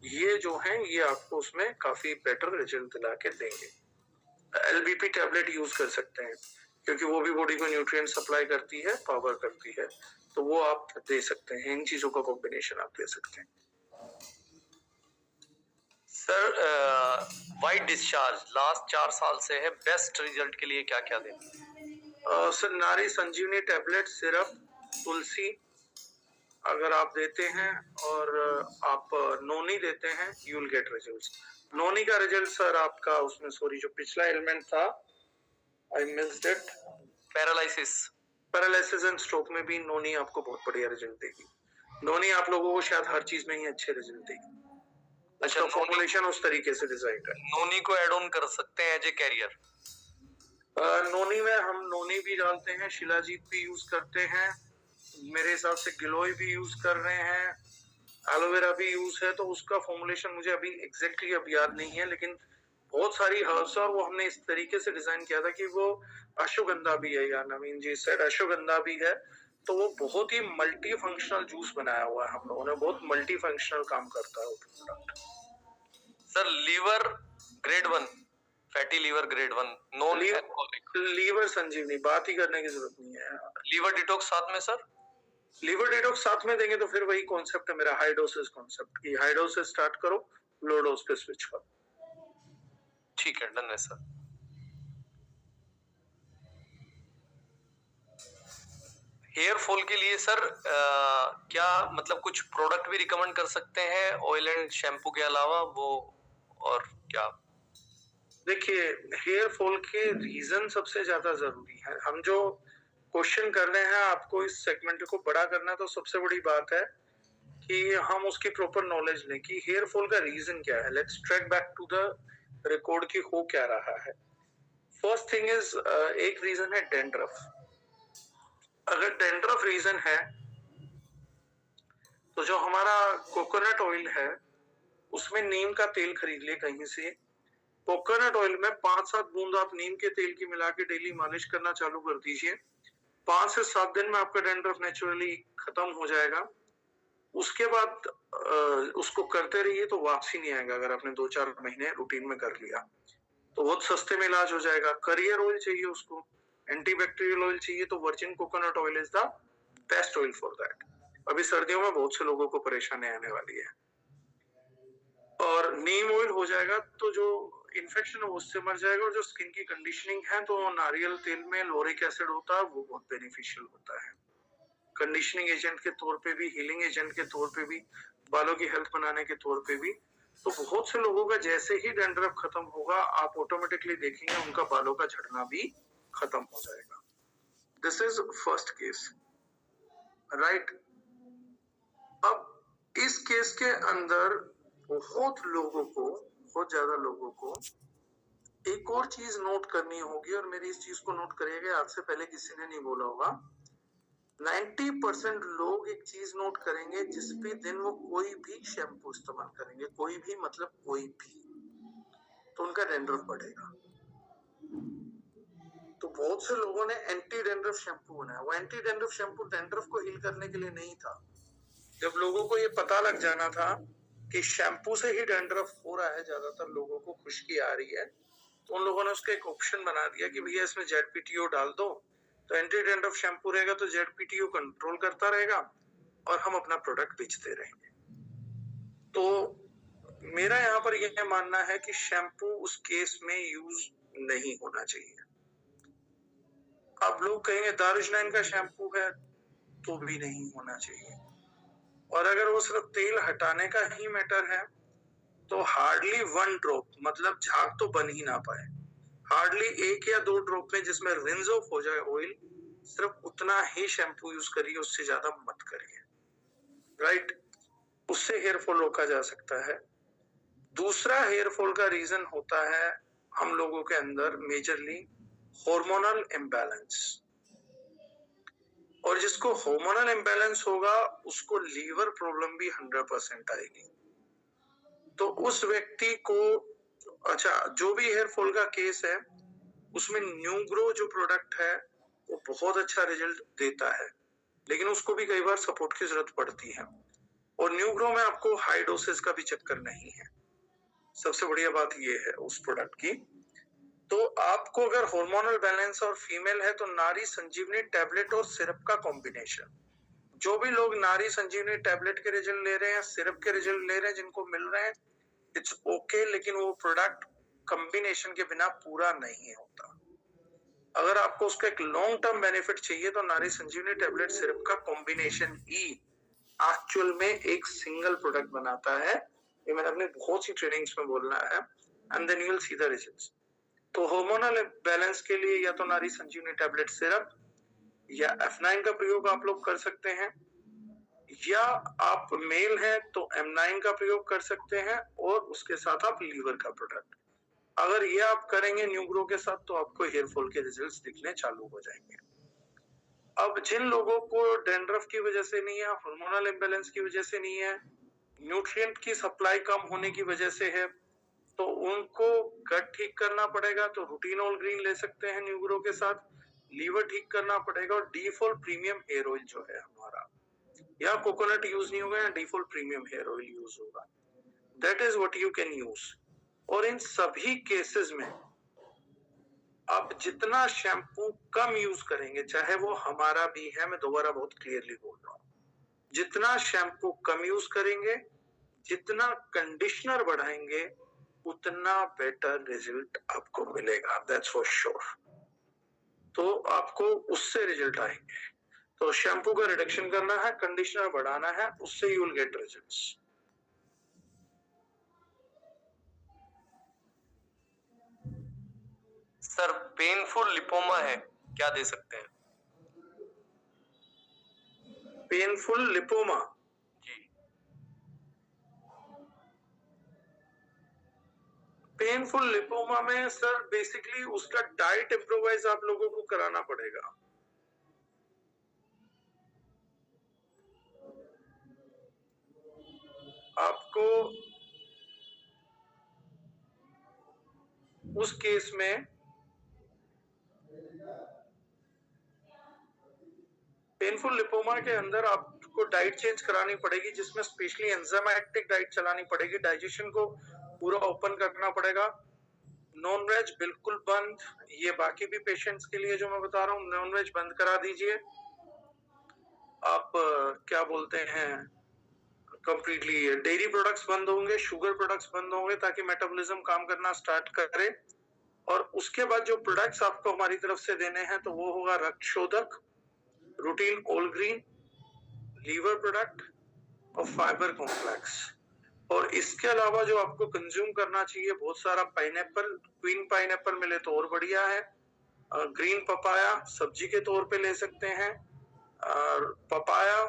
ये जो हैं ये आपको उसमें काफी बेटर रिजल्ट दिला के देंगे। LBP टैबलेट यूज कर सकते हैं क्योंकि वो भी बॉडी को न्यूट्रिएंट सप्लाई करती है, पावर करती है, तो वो आप दे सकते हैं। इन चीजों का कॉम्बिनेशन आप दे सकते हैं। सर वाइट डिस्चार्ज लास्ट 4 साल से है, बेस्ट रिजल्ट के लिए क्या क्या दें? सर नारी संजीवनी टैबलेट, सिरप, तुलसी अगर आप देते हैं और आप नोनी देते हैं, यू विल गेट रिजल्ट्स। नोनी का रिजल्ट सर आपका उसमें, सॉरी, जो पिछला एलिमेंट था I missed it, paralysis and stroke में भी नोनी आपको बहुत बढ़िया रिजल्ट देगी। नोनी आप लोगों को शायद हर चीज में ही अच्छे रिजल्ट देगी। अच्छा, फॉर्मुलेशन उस तरीके से डिजाइन है। नोनी को ऐड ऑन कर सकते हैं एज ए कैरियर। नोनी में हम नोनी भी डालते हैं, शिलाजीत भी यूज करते हैं, मेरे हिसाब से गिलोय भी यूज कर रहे हैं, एलोवेरा भी यूज है। तो उसका फॉर्मुलेशन मुझे अभी एग्जैक्टली अब याद नहीं है, लेकिन बहुत सारी हर्ब्स, और वो हमने इस तरीके से डिजाइन किया था कि वो अश्वगंधा भी है, या नवीन जी सेड अश्वगंधा भी है, तो वो बहुत ही मल्टी फंक्शनल जूस बनाया हुआ है हम लोगों ने, बहुत मल्टी फंक्शनल काम करता है वो product. Sir liver grade 1, fatty liver grade 1, no liver Sanjivani, बात ही करने की जरूरत नहीं है। लीवर डिटॉक्स साथ में सर? लीवर डिटॉक्स साथ में देंगे तो फिर वही कॉन्सेप्ट है मेरा, हाई डोसेस कॉन्सेप्ट की, हाई डोज से स्टार्ट करो, लो डोज पे स्विच करो। ठीक है, डन है सर। हेयर फॉल के लिए सर क्या मतलब कुछ प्रोडक्ट भी रिकमेंड कर सकते हैं ऑयल एंड शैम्पू के अलावा, वो और क्या? देखिए, हेयर फॉल के रीजन सबसे ज्यादा जरूरी है। हम जो क्वेश्चन कर रहे हैं आपको इस सेगमेंट को बड़ा करना, तो सबसे बड़ी बात है कि हम उसकी प्रॉपर नॉलेज लें कि हेयर फॉल का रीजन क्या है। Let's track back to the record की हो क्या रहा है। फर्स्ट थिंग इज, एक रीजन है डेंड्रफ। अगर डेंड्रफ रीजन है तो जो हमारा कोकोनट ऑयल है उसमें नीम का तेल खरीद ले कहीं से। कोकोनट ऑयल में 5-7 बूंद आप नीम के तेल की मिला के डेली मालिश करना चालू कर दीजिए। 5 से 7 दिन में आपका डेंड्रफ नेचुरली खत्म हो जाएगा। उसके बाद उसको करते रहिए तो वापसी नहीं आएगा। अगर आपने 2-4 महीने रूटीन में कर लिया तो बहुत सस्ते में इलाज हो जाएगा। करियर ऑयल चाहिए उसको, एंटीबैक्टीरियल ऑयल चाहिए, तो virgin coconut oil is the best oil for that. अभी सर्दियों में बहुत से लोगों को परेशानी आने वाली है। और नीम ऑयल हो जाएगा तो जो इन्फेक्शन है उससे मर जाएगा। और जो स्किन की कंडीशनिंग है तो नारियल तेल में लोरिक एसिड होता है, वो बहुत बेनिफिशियल होता है कंडीशनिंग एजेंट के तौर पे भी, हीलिंग एजेंट के तौर पे भी, बालों की हेल्थ बनाने के तौर पे भी। तो बहुत से लोगों का जैसे ही डैंड्रफ खत्म होगा आप ऑटोमेटिकली देखेंगे उनका बालों का झड़ना भी खत्म हो जाएगा। This is first case, right. अब इस केस के अंदर बहुत ज्यादा लोगों को एक और चीज नोट करनी होगी, और मेरी इस चीज को नोट करिएगा, आज से पहले किसी ने नहीं बोला होगा। 90% लोग एक चीज नोट करेंगे, जिस भी दिन वो कोई भी शैम्पू इस्तेमाल करेंगे, कोई भी मतलब कोई भी, तो उनका डैंड्रफ बढ़ेगा। तो बहुत से लोगों ने एंटी डैंड्रफ शैम्पू बनाया। वो एंटी डैंड्रफ शैम्पू डैंड्रफ को हील करने के लिए नहीं था। जब लोगों को ये पता लग जाना था कि शैम्पू से ही डैंड्रफ हो रहा है, ज्यादातर लोगों को खुश्की आ रही है, तो उन लोगों ने उसका एक ऑप्शन बना दिया कि भैया इसमें ZPTO डाल दो, तो एंटी डैंड्रफ शैम्पू रहेगा तो ZPTO कंट्रोल करता रहेगा और हम अपना प्रोडक्ट बेचते रहेंगे। तो मेरा यहाँ पर यह मानना है कि शैम्पू उस केस में यूज नहीं होना चाहिए। अब लोग कहेंगे दारुशनाइन का शैम्पू है तो भी नहीं होना चाहिए, और अगर वो सिर्फ तेल हटाने का ही मैटर है तो हार्डली 1 ड्रॉप, मतलब झाग तो बन ही ना पाए, हार्डली 1 या 2 ड्रॉप में जिसमें रिंज ऑफ हो जाए ऑयल, सिर्फ उतना ही शैम्पू यूज करिए, उससे ज्यादा मत करिए, राइट। उससे हेयर फॉल रोका जा सकता है। दूसरा हेयर फॉल का रीजन होता है हम लोगों के अंदर मेजरली हार्मोनल इम्बैलेंस, और जिसको हार्मोनल इम्बैलेंस होगा उसको लीवर प्रॉब्लम भी 100% आएगी। तो उस व्यक्ति को, अच्छा, जो भी हेयर फॉल का केस है उसमें न्यूग्रो जो प्रोडक्ट है वो बहुत अच्छा रिजल्ट देता है, लेकिन उसको भी कई बार सपोर्ट की जरूरत पड़ती है, और न्यूग्रो में आपको हाई डोसेज का भी चक्कर नहीं है। सबसे बढ़िया बात ये है उस प्रोडक्ट की। तो आपको अगर हार्मोनल बैलेंस और फीमेल है तो नारी संजीवनी टैबलेट और सिरप का कॉम्बिनेशन, जो भी लोग नारी संजीवनी टैबलेट के रिजल्ट ले रहे हैं, सिरप के रिजल्ट ले रहे हैं, जिनको मिल रहे हैं, इट्स ओके, लेकिन वो प्रोडक्ट कॉम्बिनेशन के बिना पूरा नहीं होता। अगर आपको उसका एक लॉन्ग टर्म बेनिफिट चाहिए तो नारी संजीवनी टैबलेट सिरप का कॉम्बिनेशन ही एक्चुअल में एक सिंगल प्रोडक्ट बनाता है। ये मैंने अपने बहुत सी ट्रेनिंग्स में बोलना है, and then you will see the results. तो हार्मोनल बैलेंस के लिए या तो नारी संजीवनी टैबलेट सिरप या F9 का प्रयोग आप लोग कर सकते हैं, या आप मेल हैं तो M9 का प्रयोग कर सकते हैं, और उसके साथ आप लीवर का प्रोडक्ट। अगर ये आप करेंगे न्यूग्रो के साथ तो आपको हेयर फॉल के रिजल्ट्स दिखने चालू हो जाएंगे। अब जिन लोगों को डैंड्रफ की वजह से नहीं है, हार्मोनल इम्बैलेंस की वजह से नहीं है, न्यूट्रिएंट की सप्लाई कम होने की वजह से है, तो उनको गट ठीक करना पड़ेगा, तो रूटीनोल ग्रीन ले सकते हैं न्यूग्रो के साथ। लीवर ठीक करना पड़ेगा, और डीफॉल प्रीमियम हेयर ऑयल जो है हमारा, या कोकोनट यूज नहीं होगा या डीफॉल प्रीमियम हेयर ऑयल यूज होगा, that is what you can use. और इन सभी केसेस में आप जितना शैम्पू कम यूज करेंगे, चाहे वो हमारा भी है, मैं दोबारा बहुत क्लियरली बोल रहा हूँ, जितना शैम्पू कम यूज करेंगे, जितना कंडीशनर बढ़ाएंगे, उतना बेटर रिजल्ट आपको मिलेगा, दैट्स फॉर श्योर। तो आपको उससे रिजल्ट आएंगे। तो शैम्पू का रिडक्शन करना है, कंडीशनर बढ़ाना है, उससे you will get results. Sir painful lipoma है, क्या दे सकते हैं? पेनफुल लिपोमा, जी। पेनफुल लिपोमा में सर बेसिकली उसका डाइट इम्प्रोवाइज आप लोगों को कराना पड़ेगा। आपको उस केस में पेनफुल लिपोमा के अंदर आपको डाइट चेंज करानी पड़ेगी, जिसमें स्पेशली एंजाइमेटिक डाइट चलानी पड़ेगी, डाइजेशन को पूरा ओपन करना पड़ेगा, नॉन वेज बिल्कुल बंद। ये बाकी भी पेशेंट्स के लिए जो मैं बता रहा हूँ, नॉन वेज बंद करा दीजिए। आप क्या बोलते हैं, कंप्लीटली डेयरी प्रोडक्ट्स बंद होंगे, शुगर प्रोडक्ट्स बंद होंगे, ताकि मेटाबॉलिज्म काम करना स्टार्ट करे। और उसके बाद जो प्रोडक्ट्स आपको हमारी तरफ से देने हैं तो वो होगा रक्त शोधक, routine all green, liver product और फाइबर कॉम्प्लेक्स। और इसके अलावा जो आपको कंज्यूम करना चाहिए, बहुत सारा पाइनएप्पल, क्वीन पाइनएप्पल मिले तो और बढ़िया है, ग्रीन पपाया सब्जी के तौर पे ले सकते हैं, पपाया,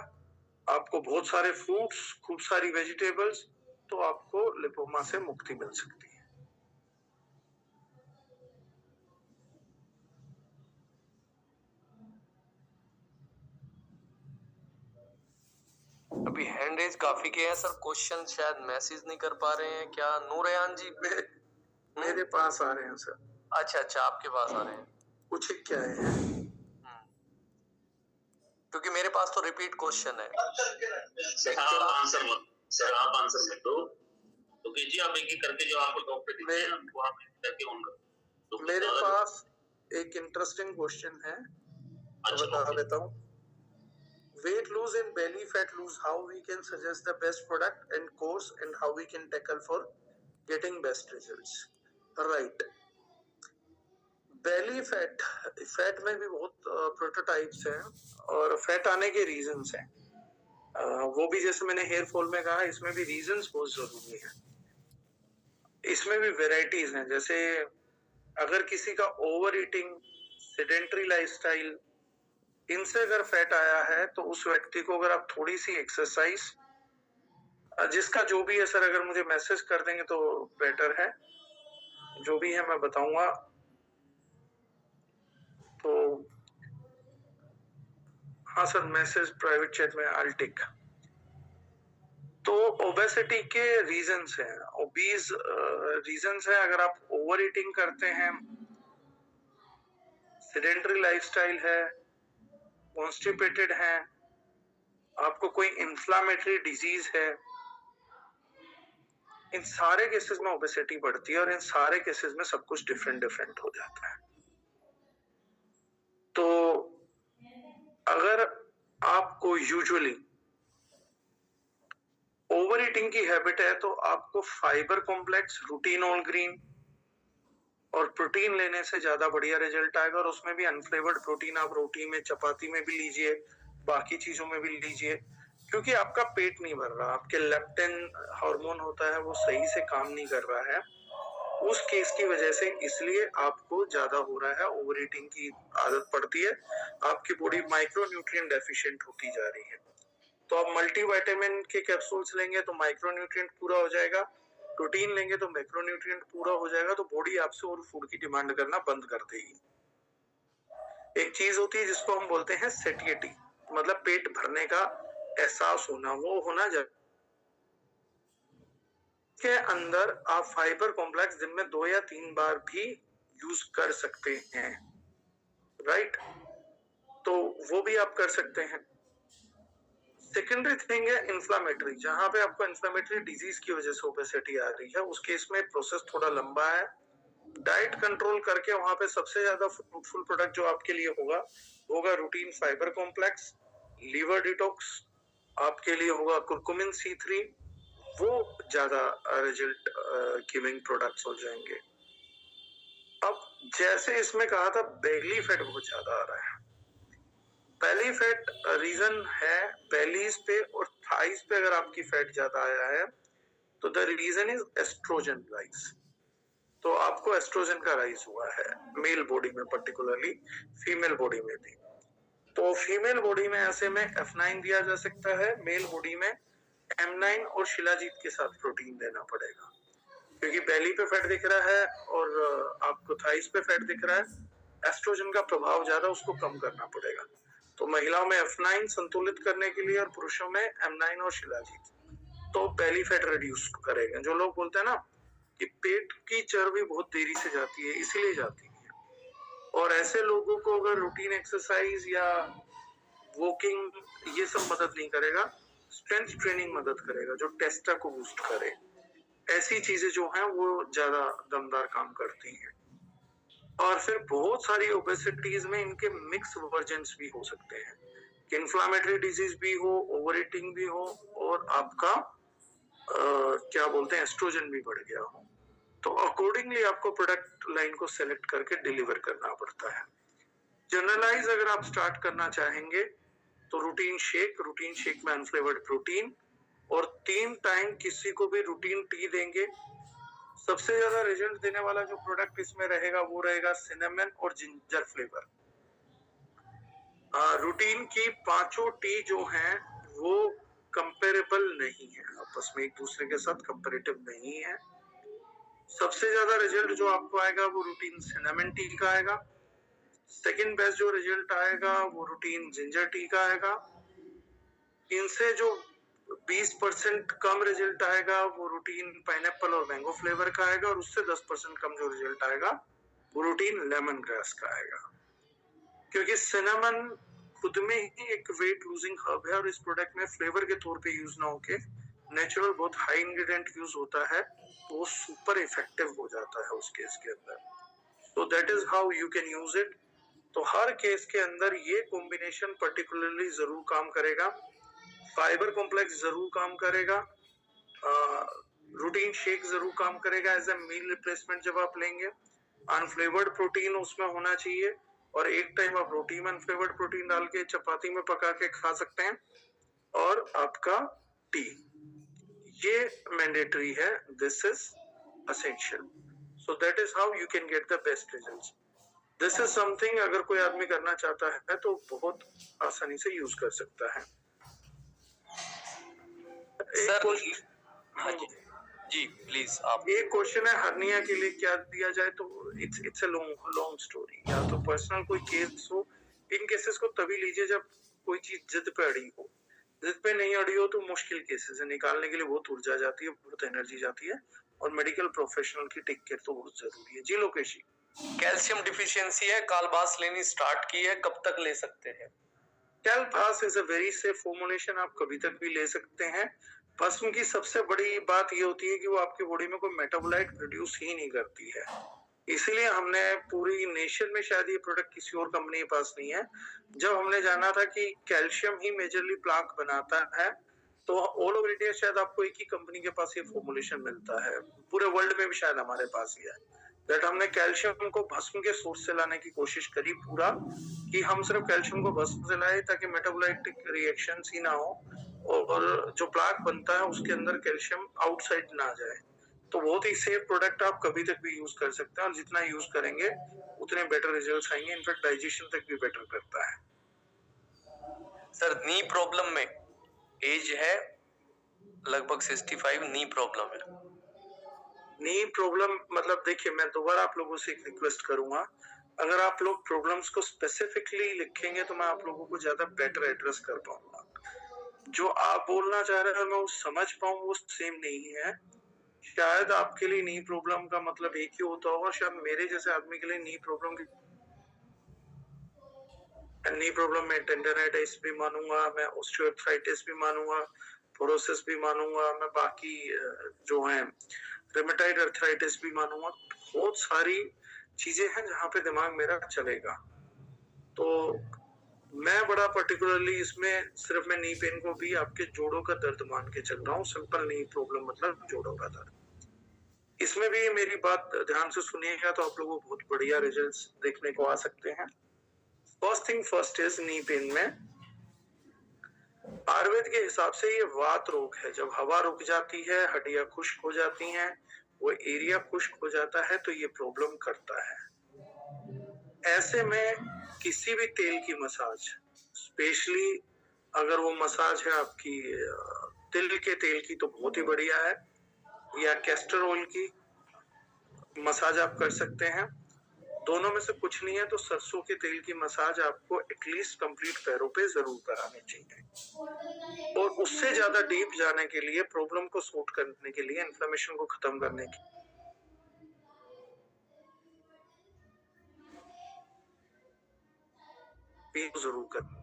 आपको बहुत सारे फ्रूट्स, खूब सारी वेजिटेबल्स, तो आपको लिपोमा से मुक्ति मिल सकती है। अभी हैंड रेज काफी के हैं सर, क्वेश्चन शायद मैसेज नहीं कर पा रहे हैं क्या? नूरयान जी मेरे पास आ रहे हैं सर। अच्छा आपके पास आ रहे हैं, कुछ क्या है? क्योंकि मेरे पास तो रिपीट क्वेश्चन है। सर आप आंसर मत दो, तो कीजिए आप एक-एक करके जो आपको डॉक्टर दिखे हैं उनको आप करके उनका। तो मेरे पास एक इंटरेस्टिंग क्वेश्चन है, बता देता हूँ। Weight lose and belly fat lose, how we can suggest the best product and course and how we can tackle for getting best results. Right. Belly fat में भी बहुत प्रोटोटाइप्स हैं और फैट आने के रीजंस हैं। वो भी जैसे मैंने हेयर फॉल में कहा, इसमें भी रीजंस बहुत जरूरी है। इसमें भी वेराइटीज हैं, जैसे अगर किसी का ओवर ईटिंग, सेडेंटरी लाइफस्टाइल, इनसे अगर फैट आया है तो उस व्यक्ति को अगर आप थोड़ी सी एक्सरसाइज, जिसका जो भी है सर, अगर मुझे मैसेज कर देंगे तो बेटर है। जो भी है मैं बताऊंगा। तो हाँ सर, मैसेज प्राइवेट चैट में आई टिक। तो ओबेसिटी के रीजंस हैं, ओबीज रीजंस है। अगर आप ओवर ईटिंग करते हैं, सेडेंटरी लाइफस्टाइल है, कॉन्स्टिपेटेड हैं, आपको कोई इन्फ्लामेटरी डिजीज है, इन सारे केसेस में ओबेसिटी बढ़ती है और इन सारे केसेस में सब कुछ डिफरेंट हो जाता है। तो अगर आपको यूजुअली ओवर ईटिंग की हैबिट है तो आपको fibre complex, routine all green और प्रोटीन लेने से ज्यादा बढ़िया रिजल्ट आएगा। और उसमें भी अनफ्लेवर्ड प्रोटीन आप रोटी में, चपाती में भी लीजिए, बाकी चीजों में भी लीजिए, क्योंकि आपका पेट नहीं भर रहा, आपके लेप्टिन हार्मोन होता है वो सही से काम नहीं कर रहा है उस केस की वजह से, इसलिए आपको ज्यादा हो रहा है, ओवर ईटिंग की आदत पड़ती है, आपकी बॉडी माइक्रोन्यूट्रिएंट डेफिशिएंट होती जा रही है। तो आप मल्टीविटामिन के कैप्सूल्स लेंगे तो माइक्रोन्यूट्रिएंट पूरा हो जाएगा, प्रोटीन लेंगे तो मैक्रोन्यूट्रिएंट पूरा हो जाएगा, तो बॉडी आपसे और फूड की डिमांड करना बंद कर देगी। एक चीज होती है जिसको हम बोलते हैं सेटिएटी, मतलब पेट भरने का एहसास होना, वो होना चाहिए। के अंदर आप फाइबर कॉम्प्लेक्स दिन में 2 या 3 बार भी यूज कर सकते हैं, राइट? तो वो भी आप कर सकते हैं। सेकेंडरी थिंग है इन्फ्लामेटरी, जहां पे आपको इन्फ्लामेटरी डिजीज की वजह से ओबेसिटी आ रही है, उस केस में प्रोसेस थोड़ा लंबा है। डाइट कंट्रोल करके वहां पे सबसे ज्यादा फ्रूटफुल प्रोडक्ट जो आपके लिए होगा routine fibre complex, liver detox, आपके लिए होगा कुरकुमिन C3, वो ज्यादा रिजल्ट गिविंग प्रोडक्ट्स हो जाएंगे। अब जैसे इसमें कहा था बेली फैट बहुत ज्यादा आ रहा है, बेली फैट रीजन है बेलीज पे और थाइस पे अगर आपकी फैट ज्यादा आया है तो the reason is oestrogen rise. तो आपको एस्ट्रोजन का राइज हुआ है मेल बॉडी में, पर्टिकुलरली फीमेल बॉडी में भी। तो फीमेल बॉडी में ऐसे में F9 दिया जा सकता है, मेल बॉडी में M9 और शिलाजीत के साथ प्रोटीन देना पड़ेगा, क्योंकि बेली पे फैट दिख रहा है और आपको थाइस पे फैट दिख रहा है, एस्ट्रोजन का प्रभाव ज्यादा, उसको कम करना पड़ेगा। तो महिलाओं में F9 संतुलित करने के लिए और पुरुषों में M9 और शिलाजीत, तो बेली फैट रिड्यूस करेगा। जो लोग बोलते हैं ना कि पेट की चर्बी बहुत देरी से जाती है, इसीलिए जाती है, और ऐसे लोगों को अगर रूटीन एक्सरसाइज या वॉकिंग ये सब मदद नहीं करेगा, स्ट्रेंथ ट्रेनिंग मदद करेगा जो टेस्टा को बूस्ट करे। ऐसी चीजें जो हैं वो ज्यादा दमदार काम करती हैं। और फिर बहुत सारी ओबेसिटीज में इनके मिक्स वर्जन्स भी हो सकते हैं कि इन्फ्लामेटरी डिजीज भी हो, ओवर ईटिंग भी हो और आपका क्या बोलते हैं एस्ट्रोजन भी बढ़ गया हो। तो अकॉर्डिंगली आपको प्रोडक्ट लाइन को सेलेक्ट करके डिलीवर करना पड़ता है। जनरलाइज अगर आप स्टार्ट करना चाहेंगे तो रूटीन शेक में अनफ्लेवर्ड प्रोटीन और 3 टाइम किसी को भी रूटीन टी देंगे। सबसे ज्यादा रिजल्ट देने वाला जो प्रोडक्ट इसमें रहेगा वो रहेगा सिनेमन और जिंजर फ्लेवर। रूटीन की 5 टी जो हैं वो कंपेरेबल नहीं है, आपस में एक दूसरे के साथ कंपेरेटिव नहीं है। सबसे ज्यादा रिजल्ट जो आपको आएगा वो रूटीन सिनेमन टी का आएगा। सेकंड बेस्ट जो रिजल्ट आएगा वो रूटीन जिंजर टी का आएगा। इनसे जो 20% कम रिजल्ट आएगा वो रूटीन पाइनएप्पल और मैंगो फ्लेवर का आएगा, और उससे 10% कम जो रिजल्ट आएगा वो रूटीन लेमन ग्रास का आएगा। क्योंकि सिनेमन खुद में ही एक वेट लूजिंग हर्ब है और इस प्रोडक्ट में फ्लेवर के तौर पे यूज ना होके नेचुरल बहुत हाई इंग्रेडिएंट यूज होता है, तो वो सुपर इफेक्टिव हो जाता है उस केस के अंदर। तो that is how you can use it. तो हर केस के अंदर ये कॉम्बिनेशन पर्टिकुलरली जरूर काम करेगा। फाइबर कॉम्प्लेक्स जरूर काम करेगा, रूटीन शेक जरूर काम करेगा एज ए मील रिप्लेसमेंट जब आप लेंगे। अनफ्लेवर्ड प्रोटीन उसमें होना चाहिए, और एक टाइम आप रोटी में अनफ्लेवर्ड प्रोटीन डाल के चपाती में पका के खा सकते हैं। और आपका टी, ये मैंडेटरी है, this is essential. So that is how you can get the best results. This is something अगर कोई आदमी करना चाहता है तो बहुत आसानी से यूज कर सकता है। सर हाँ जी प्लीज आप। एक क्वेश्चन है हर्निया के लिए क्या दिया जाए, तो इट्स अ लॉन्ग स्टोरी। या तो पर्सनल कोई केस हो, इन केसेस को तभी लीजिए जब कोई चीज जिद पे अड़ी हो। जिद पे नहीं अड़ी हो तो मुश्किल केसेस है, निकालने के लिए बहुत ऊर्जा जाती है, बहुत एनर्जी जाती है, और मेडिकल प्रोफेशनल की टेक केयर तो बहुत जरूरी है। जी लोकेश जी। कैल्शियम डिफिशियंसी है, कालबास लेनी स्टार्ट की है, कब तक ले सकते हैं? कैलबास is a very safe formulation, आप कभी तक भी ले सकते हैं। भस्म की सबसे बड़ी बात ये होती है कि वो आपकी बॉडी में कोई मेटाबोलाइट प्रोड्यूस ही नहीं करती है, इसीलिए हमने पूरी नेशन में शायद ये प्रोडक्ट किसी और कंपनी के पास नहीं है। जब हमने जाना था कि कैल्शियम ही मेजरली प्लाक बनाता है, तो ऑल ओवर इंडिया शायद आपको एक ही कंपनी के पास ये फॉर्मुलेशन मिलता है, पूरे वर्ल्ड में भी शायद हमारे पास ही है। दैट हमने कैल्शियम को भस्म के सोर्स से लाने की कोशिश करी पूरा, कि हम सिर्फ कैल्शियम को भस्म से लाए ताकि मेटाबोलाइटिक रिएक्शंस ही ना हो, और जो प्लाक बनता है उसके अंदर कैल्शियम आउटसाइड ना जाए। तो बहुत ही सेफ प्रोडक्ट, आप कभी तक भी यूज कर सकते हैं, और जितना यूज करेंगे उतने बेटर रिजल्ट्स आएंगे। इनफैक्ट डाइजेशन तक भी बेटर करता है। सर नी प्रॉब्लम में एज है लगभग 65, नी प्रॉब्लम है। नी प्रॉब्लम मतलब देखिए, मैं दोबारा आप लोगों से एक रिक्वेस्ट करूंगा, अगर आप लोग प्रॉब्लम्स को स्पेसिफिकली लिखेंगे तो मैं आप लोगों को ज्यादा बेटर एड्रेस कर पाऊंगा। जो आप बोलना चाह रहे हैं मैं वो समझ पाऊं, वो सेम नहीं है। शायद आपके लिए नी प्रॉब्लम का मतलब एक ही होता होगा, शायद मेरे जैसे आदमी के लिए नी प्रॉब्लम में टेंडराइटिस भी मानूंगा, मैं ऑस्टियोआर्थराइटिस भी मानूंगा, पोरोसिस भी मानूंगा, मैं बाकी जो है रेमेटाइड अर्थराइटिस भी मानूंगा। बहुत सारी चीजें हैं जहां पे दिमाग मेरा चलेगा। तो मैं बड़ा पर्टिकुलरली इसमें सिर्फ मैं नी पेन को भी आपके जोड़ों का दर्द मान के चल रहा हूँ। सिंपल नी प्रॉब्लम मतलब जोड़ों का दर्द। इसमें भी मेरी बात ध्यान से सुनिएगा तो आप लोगों को बहुत बढ़िया रिजल्ट्स देखने को आ सकते हैं। First thing first is knee pain में आयुर्वेद के हिसाब से ये वात रोग है। जब हवा रुक जाती है, हड्डियां खुश्क हो जाती हैं, वो एरिया खुश्क हो जाता है, तो ये प्रॉब्लम करता है। ऐसे में किसी भी तेल की मसाज, स्पेशली अगर वो मसाज है आपकी तिल के तेल की तो बहुत ही बढ़िया है, या कैस्टर ऑयल की मसाज आप कर सकते हैं। दोनों में से कुछ नहीं है तो सरसों के तेल की मसाज आपको एटलीस्ट कंप्लीट पैरों पे जरूर करानी चाहिए। और उससे ज्यादा डीप जाने के लिए, प्रॉब्लम को सॉर्ट करने के लिए, इन्फ्लेमेशन को खत्म करने के जरूर करना।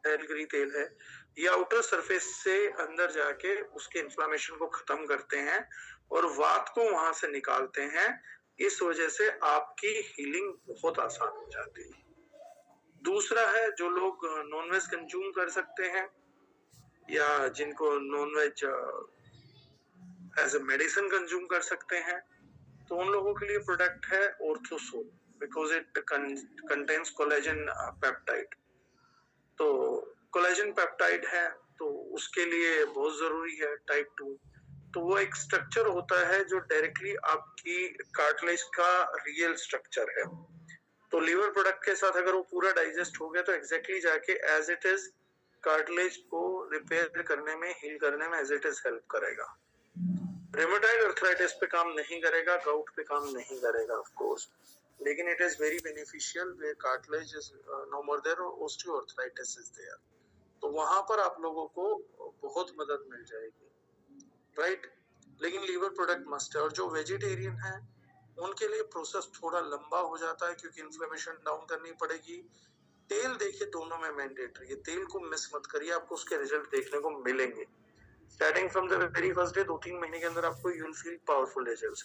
एलगिरी तेल है, ये आउटर सरफेस से अंदर जाके उसके इन्फ्लेमेशन को खत्म करते हैं और वात को वहां से निकालते हैं। इस वजह से आपकी हीलिंग बहुत आसान हो जाती है। दूसरा है, जो लोग नॉनवेज कंज्यूम कर सकते हैं या जिनको nonveg as a medicine consume कर सकते हैं, तो उन लोगों के लिए प्रोडक्ट है Orthosol, because it contains collagen peptide. तो कोलेजन पेप्टाइड है तो उसके लिए बहुत जरूरी है टाइप 2। तो वो एक स्ट्रक्चर होता है जो डायरेक्टली आपकी कार्टिलेज का रियल स्ट्रक्चर है। तो लीवर प्रोडक्ट के साथ अगर वो पूरा डाइजेस्ट हो गया तो एग्जैक्टली जाके एज इट इज कार्टिलेज को रिपेयर करने में, हील करने में एज इट इज हेल्प करेगा। रेमेटाइड अर्थराइटिस पे काम नहीं करेगा, गाउट पे काम नहीं करेगा ऑफ कोर्स, लेकिन it is very beneficial where cartilage is no more there or osteoarthritis is there. तो वहां पर आप लोगों को बहुत मदद मिल जाएगी, राइट। लेकिन लीवर प्रोडक्ट मस्ट है। और जो वेजिटेरियन है उनके लिए प्रोसेस थोड़ा लंबा हो जाता है क्योंकि इन्फ्लेमेशन डाउन करनी पड़ेगी। तेल देखिए दोनों में मैंडेटरी है, तेल को मिस मत करिए, आपको उसके रिजल्ट देखने को मिलेंगे। Starting from the very first day 2-3 महीने के अंदर आपको you will feel powerful results.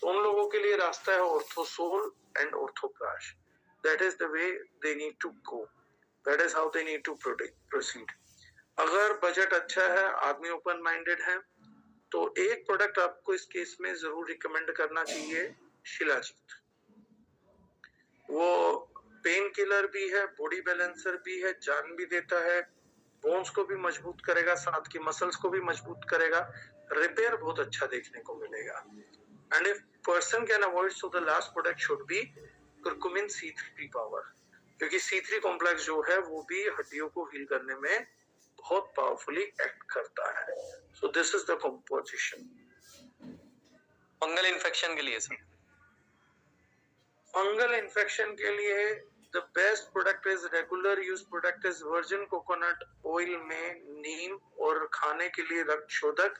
तो उन लोगों के लिए रास्ता है Orthosol and Orthoprash. That is the way they need to go, that is how they need to proceed. अगर बजट अच्छा है, आदमी ओपन माइंडेड है, तो एक प्रोडक्ट आपको इस केस में जरूर रिकमेंड करना चाहिए, शिलाजीत। वो पेन किलर भी है, बॉडी बैलेंसर भी है, जान भी देता है, बोन्स को भी मजबूत करेगा, साथ की मसल्स को भी मजबूत करेगा, रिपेयर बहुत अच्छा देखने को मिलेगा। And if person can avoid, so the last product should be curcumin C3 power, क्योंकि C3 कॉम्प्लेक्स जो है वो भी हड्डियों को हील करने में बहुत पावरफुली एक्ट करता है। So this is the composition. Fungal infection के लिए सर, फंगल इन्फेक्शन के लिए the best product is regular use product is virgin coconut oil में नीम और खाने के लिए रक्त शोधक,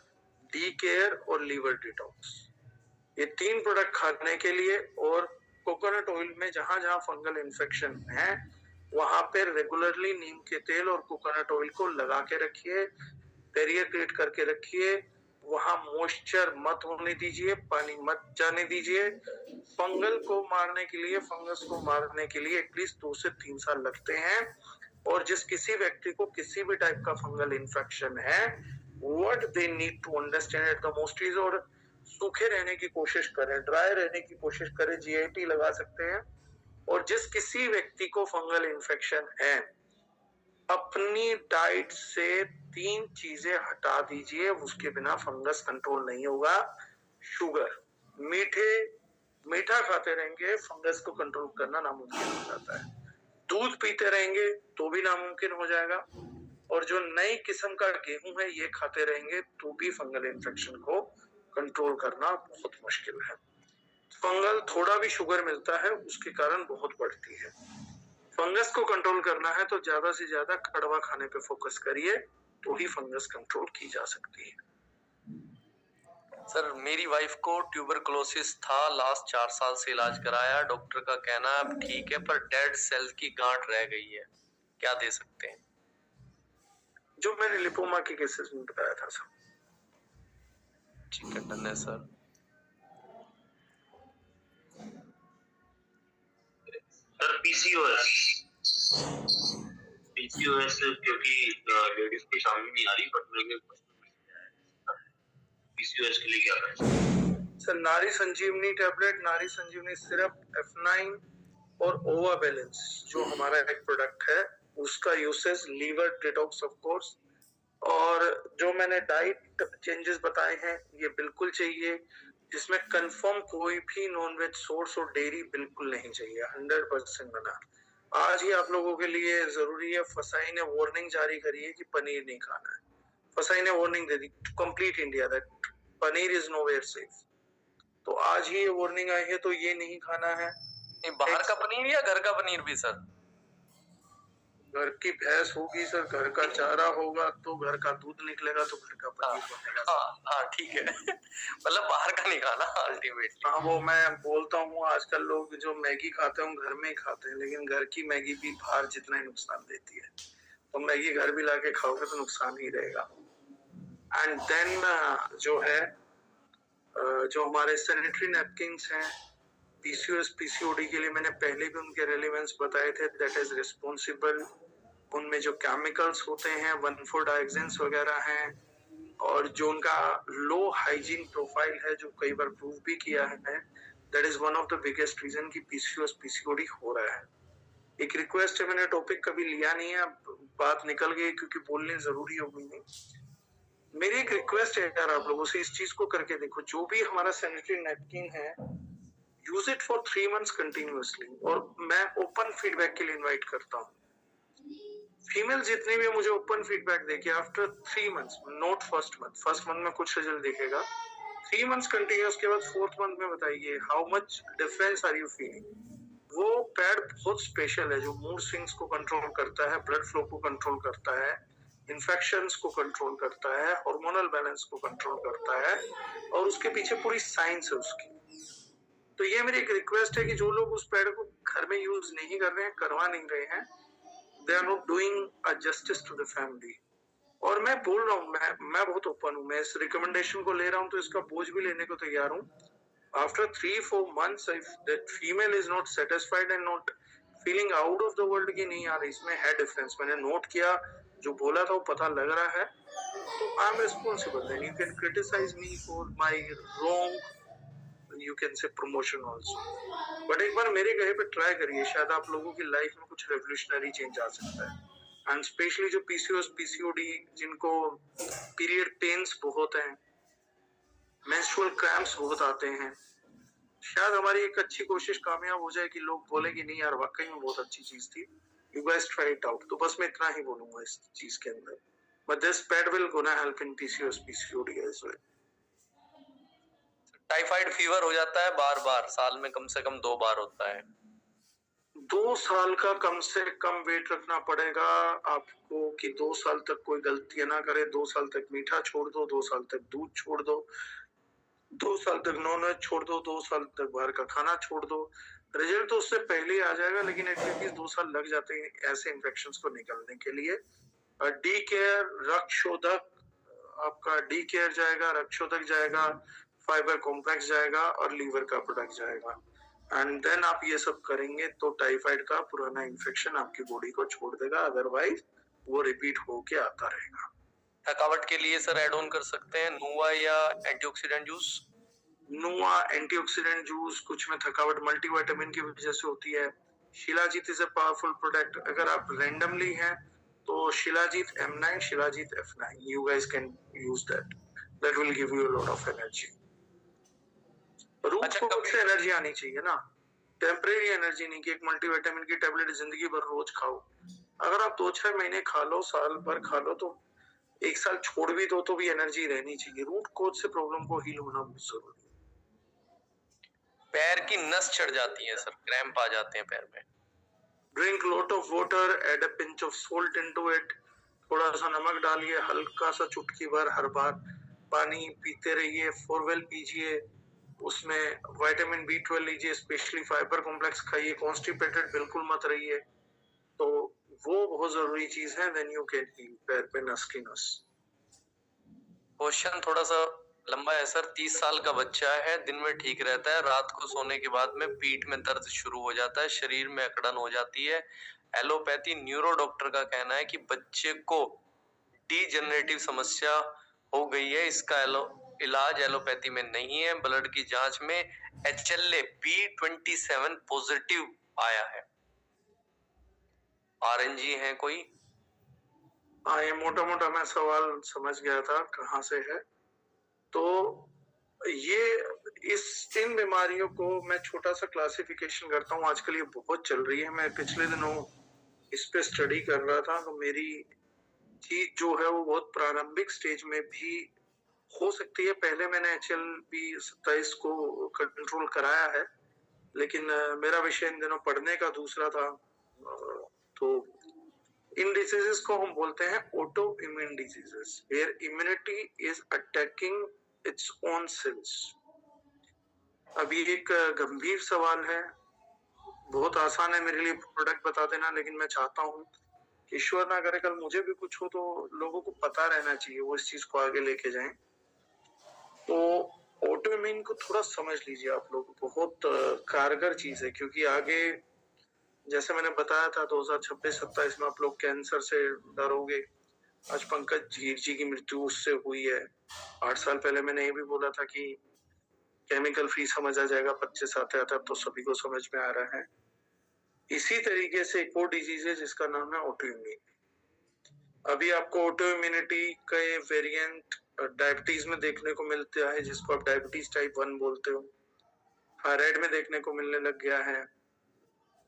डी केयर और लीवर डिटॉक्स। ये 3 प्रोडक्ट खाने के लिए, और कोकोनट ऑयल में जहां जहां फंगल इन्फेक्शन है वहां पे रेगुलरली नीम के तेल और कोकोनट ऑयल को लगा के रखिए, बैरियर क्रिएट करके रखिए, वहां मॉइस्चर मत होने दीजिए, पानी मत जाने दीजिए। फंगल को मारने के लिए, फंगस को मारने के लिए एटलीस्ट 2 से 3 साल लगते हैं। और जिस किसी व्यक्ति को किसी भी टाइप का फंगल इन्फेक्शन है, what they need to understand at the most is, और सूखे रहने की कोशिश करें, ड्राई रहने की कोशिश करें, GIT लगा सकते हैं। और जिस किसी व्यक्ति को फंगल इन्फेक्शन है, अपनी डाइट से 3 चीजें हटा दीजिए, उसके बिना फंगस कंट्रोल नहीं होगा। शुगर, मीठा खाते रहेंगे, फंगस को कंट्रोल करना नामुमकिन हो जाता है। दूध पीते रहेंगे तो भी नामुमकिन हो जाएगा। और जो नई किस्म का गेहूं है ये खाते रहेंगे तो भी फंगल इन्फेक्शन को कंट्रोल करना बहुत मुश्किल है। फंगल थोड़ा भी शुगर मिलता है उसके कारण बहुत बढ़ती है। फंगस को कंट्रोल करना है तो ज्यादा से ज्यादा कड़वा खाने पे फोकस करिए, तो ही फंगस कंट्रोल की जा सकती है। सर मेरी वाइफ को ट्यूबरकुलोसिस था, लास्ट 4 साल से इलाज कराया, डॉक्टर का कहना है अब ठीक है पर डेड सेल की गांठ रह गई है, क्या दे सकते हैं? जो मैंने लिपोमा के केसेस में बताया था सर। ठीक है, डन है सर। सर पीसीओएस क्योंकि लेडीज के सामने नहीं आ रही, बट मेरे पीसीओएस के लिए क्या करें सर? नारी संजीवनी टैबलेट, नारी संजीवनी सिरप, F9 और ओवा बैलेंस जो हमारा एक प्रोडक्ट है उसका usage, liver detox of course. और जो मैंने डाइट चेंजेस बताए हैं ये बिल्कुल चाहिए, जिसमें कंफर्म कोई भी नॉनवेज सोर्स और डेयरी बिल्कुल नहीं चाहिए, 100% मना। आज ही आप लोगों के लिए जरूरी है, फसाई ने वार्निंग जारी करी है कि पनीर नहीं खाना है। फसाई ने warning they the complete India that paneer is nowhere safe. तो आज ही ये वार्निंग आई है, तो ये नहीं खाना है। बाहर का पनीर या घर का पनीर भी सर? घर की भैंस होगी सर, घर का चारा होगा तो घर का दूध निकलेगा तो घर का पनीर बनेगा। हाँ ठीक है मतलब बाहर का नहीं खाना अल्टीमेटली। हाँ वो मैं बोलता हूँ, आजकल लोग जो मैगी खाते हैं घर में ही खाते हैं, लेकिन घर की मैगी भी बाहर जितना ही नुकसान देती है। तो मैगी घर भी लाके खाओगे तो नुकसान ही रहेगा। एंड देन जो है जो हमारे सैनिटरी नैपकिन्स हैं PCOS PCOD के लिए, मैंने पहले भी उनके रेलेवेंस बताए थे। That is responsible. उनमें जो केमिकल्स होते हैं 1,4-डायक्सिन्स वगैरह हैं, और जो उनका लो हाइजीन प्रोफाइल है जो कई बार प्रूव भी किया है, that is one of the biggest reason कि PCOS PCOD हो रहा है। एक रिक्वेस्ट है, मैंने टॉपिक कभी लिया नहीं है, बात निकल गई क्योंकि बोलने जरूरी हो गई नहीं। मेरी एक रिक्वेस्ट है यार आप लोगों से, इस चीज को करके देखो। जो भी हमारा सैनिटरी नैपकिन है use it for 3 months continuously. और मैं ओपन फीडबैक के लिए इनवाइट करता हूँ फीमेल जितने भी मुझे ओपन फीडबैक देके after 3 months, not first month में कुछ रिजल्ट दिखेगा, 3 months कंटिन्यूअस के बाद 4th month में बताइए how much difference are you feeling. वो पैड बहुत स्पेशल है जो मूड स्विंग्स को कंट्रोल करता है, ब्लड फ्लो को कंट्रोल करता है, इन्फेक्शंस को कंट्रोल करता है, हार्मोनल बैलेंस को कंट्रोल करता है, और उसके पीछे पूरी साइंस है उसकी। तो ये मेरी एक रिक्वेस्ट है कि जो लोग उस पैड को घर में यूज नहीं कर रहे हैं, करवा नहीं रहे हैं, they are not doing a justice to the family. और मैं बोल रहा हूँ, मैं बहुत ओपन हूँ, मैं इस रिकमेंडेशन को ले रहा हूँ तो इसका बोझ भी लेने को तैयार हूँ। After 3-4 months, if that female is not satisfied and not feeling out of the world कि नहीं यार इसमें है डिफरेंस, मैंने नोट किया, जो बोला था वो पता लग रहा है, तो I am responsible and you can criticise me for my wrong, you can say promotion also, but एक बार मेरे कहे पे ट्राई करिए, शायद आप लोगों की लाइफ में कुछ रेवोल्यूशनरी चेंज आ सकता है। एंड स्पेशली जो पीसीओएस पीसीओडी जिनको पीरियड पेन्स बहुत हैं, मेंस्ट्रुअल क्रैम्प्स बहुत आते हैं, शायद हमारी एक अच्छी कोशिश कामयाब हो जाए कि लोग बोले कि नहीं यार वाकई में बहुत अच्छी चीज थी, you guys try it out. तो बस मैं इतना ही बोलूंगा इस चीज के अंदर, but this pad will gonna help in PCOS PCOD as well. Typhoid fever हो जाता है बार बार, साल में कम से कम 2 बार होता है। 2 साल का कम से कम वेट रखना पड़ेगा आपको कि 2 साल तक कोई गलतियां ना करे, 2 साल तक मीठा छोड़ दो, 2 साल तक दूध छोड़ दो, 2 साल तक नॉनवेज छोड़ दो, 2 साल तक बाहर का खाना छोड़ दो। रिजल्ट तो उससे पहले ही आ जाएगा, लेकिन एटलीस्ट 2 साल लग जाते हैं ऐसे इन्फेक्शंस को निकालने के लिए। डी केयर, रक्तशोधक, आपका डी केयर जाएगा, रक्तशोधक जाएगा, फाइबर कॉम्प्लेक्स जाएगा और लीवर का प्रोडक्ट जाएगा। एंड देन आप ये सब करेंगे तो टाइफाइड का पुराना इन्फेक्शन आपकी बॉडी को छोड़ देगा, अदरवाइज वो रिपीट होके आता रहेगा। थकावट के लिए सर ऐड ऑन कर सकते हैं नुआ या एंटीऑक्सीडेंट जूस? नुआ एंटीऑक्सीडेंट जूस, कुछ में थकावट मल्टीविटामिन की वजह से होती है। Shilajit is a powerful product, अगर आप रैंडमली हैं तो shilajit M9, shilajit F9, you guys can use that, that will give you a lot of energy। Root course से एनर्जी आनी चाहिए ना, टेम्परेरी एनर्जी नहीं कि एक मल्टीविटामिन की टेबलेट जिंदगी भर रोज खाओ। अगर आप 2-6 महीने खा लो, साल भर खा लो, तो 1 साल छोड़ भी दो तो भी एनर्जी रहनी चाहिए। रूट कोर्स से प्रॉब्लम को हील होना बहुत जरूरी है। पैर की नस चढ़ जाती है सर, क्रैम्प आ जाते हैं पैर में। Drink lot of water, add a pinch of salt into it, थोड़ा सा नमक डालिए, हल्का सा चुटकी भर हर बार, पानी पीते रहिए, 4वेल पीजिए, उसमें विटामिन B12 लीजिए, स्पेशली फाइबर कॉम्प्लेक्स खाइए, कॉन्स्टिपेटेड बिल्कुल मत रहिए, तो वो बहुत जरूरी चीज है। देन यू कैन हील पैर पे नस की नस। क्वेश्चन थोड़ा सा लंबा है सर। 30 साल का बच्चा है, दिन में ठीक रहता है, रात को सोने के बाद में पीठ में दर्द शुरू हो जाता है, शरीर में अकड़न हो जाती है। एलोपैथी न्यूरो डॉक्टर का कहना है कि बच्चे को डीजनरेटिव समस्या हो गई है, इसका इलाज एलोपैथी में नहीं है। ब्लड की जांच में HLA-B27 पॉजिटिव आया है। RNG है कोई? हाँ, ये मोटा मोटा मैं सवाल समझ गया था कहाँ से है। तो ये इन बीमारियों को मैं छोटा सा क्लासिफिकेशन करता हूँ, आजकल ये बहुत चल रही है। मैं पिछले दिनों इस पे स्टडी कर रहा था, तो मेरी चीज जो है वो बहुत प्रारंभिक स्टेज में भी हो सकती है। पहले मैंने HLB-27 को कंट्रोल कराया है, लेकिन मेरा विषय इन दिनों पढ़ने का दूसरा था। तो इन डिजीजेस को हम बोलते हैं autoimmune diseases, where immunity is attacking its own cells. अभी एक गंभीर सवाल है, बहुत आसान है मेरे लिए प्रोडक्ट बता देना, लेकिन मैं चाहता हूँ ईश्वर ना करे कल मुझे भी कुछ हो तो लोगों को पता रहना चाहिए, वो इस चीज को आगे लेके जाएं। तो ऑटो इम्यून को थोड़ा समझ लीजिए आप लोग, बहुत कारगर चीज है, क्योंकि आगे जैसे मैंने बताया था 2026-27 में आप लोग कैंसर से डरोगे। आज पंकज झीर जी की मृत्यु उससे हुई है। 8 साल पहले मैंने ये भी बोला था कि केमिकल फ्री समझ आ जाएगा 25 आते आते, अब तो सभी को समझ में आ रहा है। इसी तरीके से एक और डिजीज है जिसका नाम है ऑटो इम्यून। अभी आपको ऑटो इम्यूनिटी के वेरिएंट डायबिटीज में देखने को मिलता है, जिसको आप डायबिटीज टाइप 1 बोलते हो। थायराइड में देखने को मिलने लग गया है।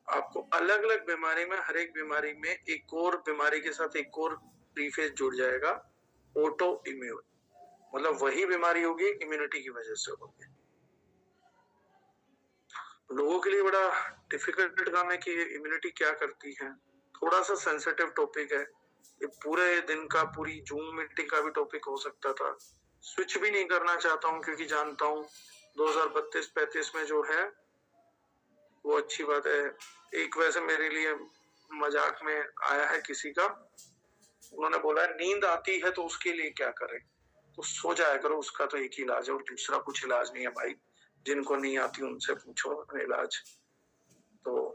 आपको अलग अलग बीमारी में, हर एक बीमारी में एक और बीमारी के साथ एक और प्रीफेस जुड़ जाएगा, ऑटो इम्यून। मतलब वही बीमारी होगी, इम्यूनिटी की वजह से होगी। लोगों के लिए बड़ा डिफिकल्ट काम है कि इम्यूनिटी क्या करती है, थोड़ा सा सेंसिटिव टॉपिक है, ये पूरे दिन का पूरी जूम मीटिंग का भी टॉपिक हो सकता था। स्विच भी नहीं करना चाहता हूँ क्योंकि जानता हूँ 2032-35 में जो है वो अच्छी बात है। एक वैसे मेरे लिए मजाक में आया है किसी का, उन्होंने बोला नींद आती है तो उसके लिए क्या करें, तो सो जाया करो, उसका तो एक ही इलाज है और दूसरा कुछ इलाज नहीं है भाई। जिनको नहीं आती उनसे पूछो इलाज। तो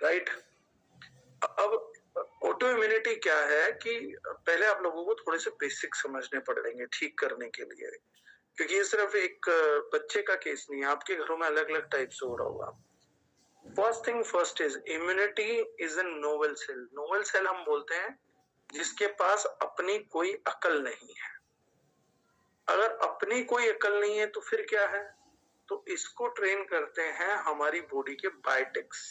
राइट, अब ऑटो इम्यूनिटी क्या है कि पहले आप लोगों को थोड़े से बेसिक समझने पड़ेंगे ठीक करने के लिए, क्योंकि ये सिर्फ एक बच्चे का केस नहीं है, आपके घरों में अलग अलग टाइप से हो रहा होगा। First thing first is immunity is a novel cell. Novel cell हम बोलते हैं जिसके पास अपनी कोई अकल नहीं है। अगर अपनी कोई अकल नहीं है तो फिर क्या है, तो इसको ट्रेन करते हैं हमारी बॉडी के बायोटिक्स।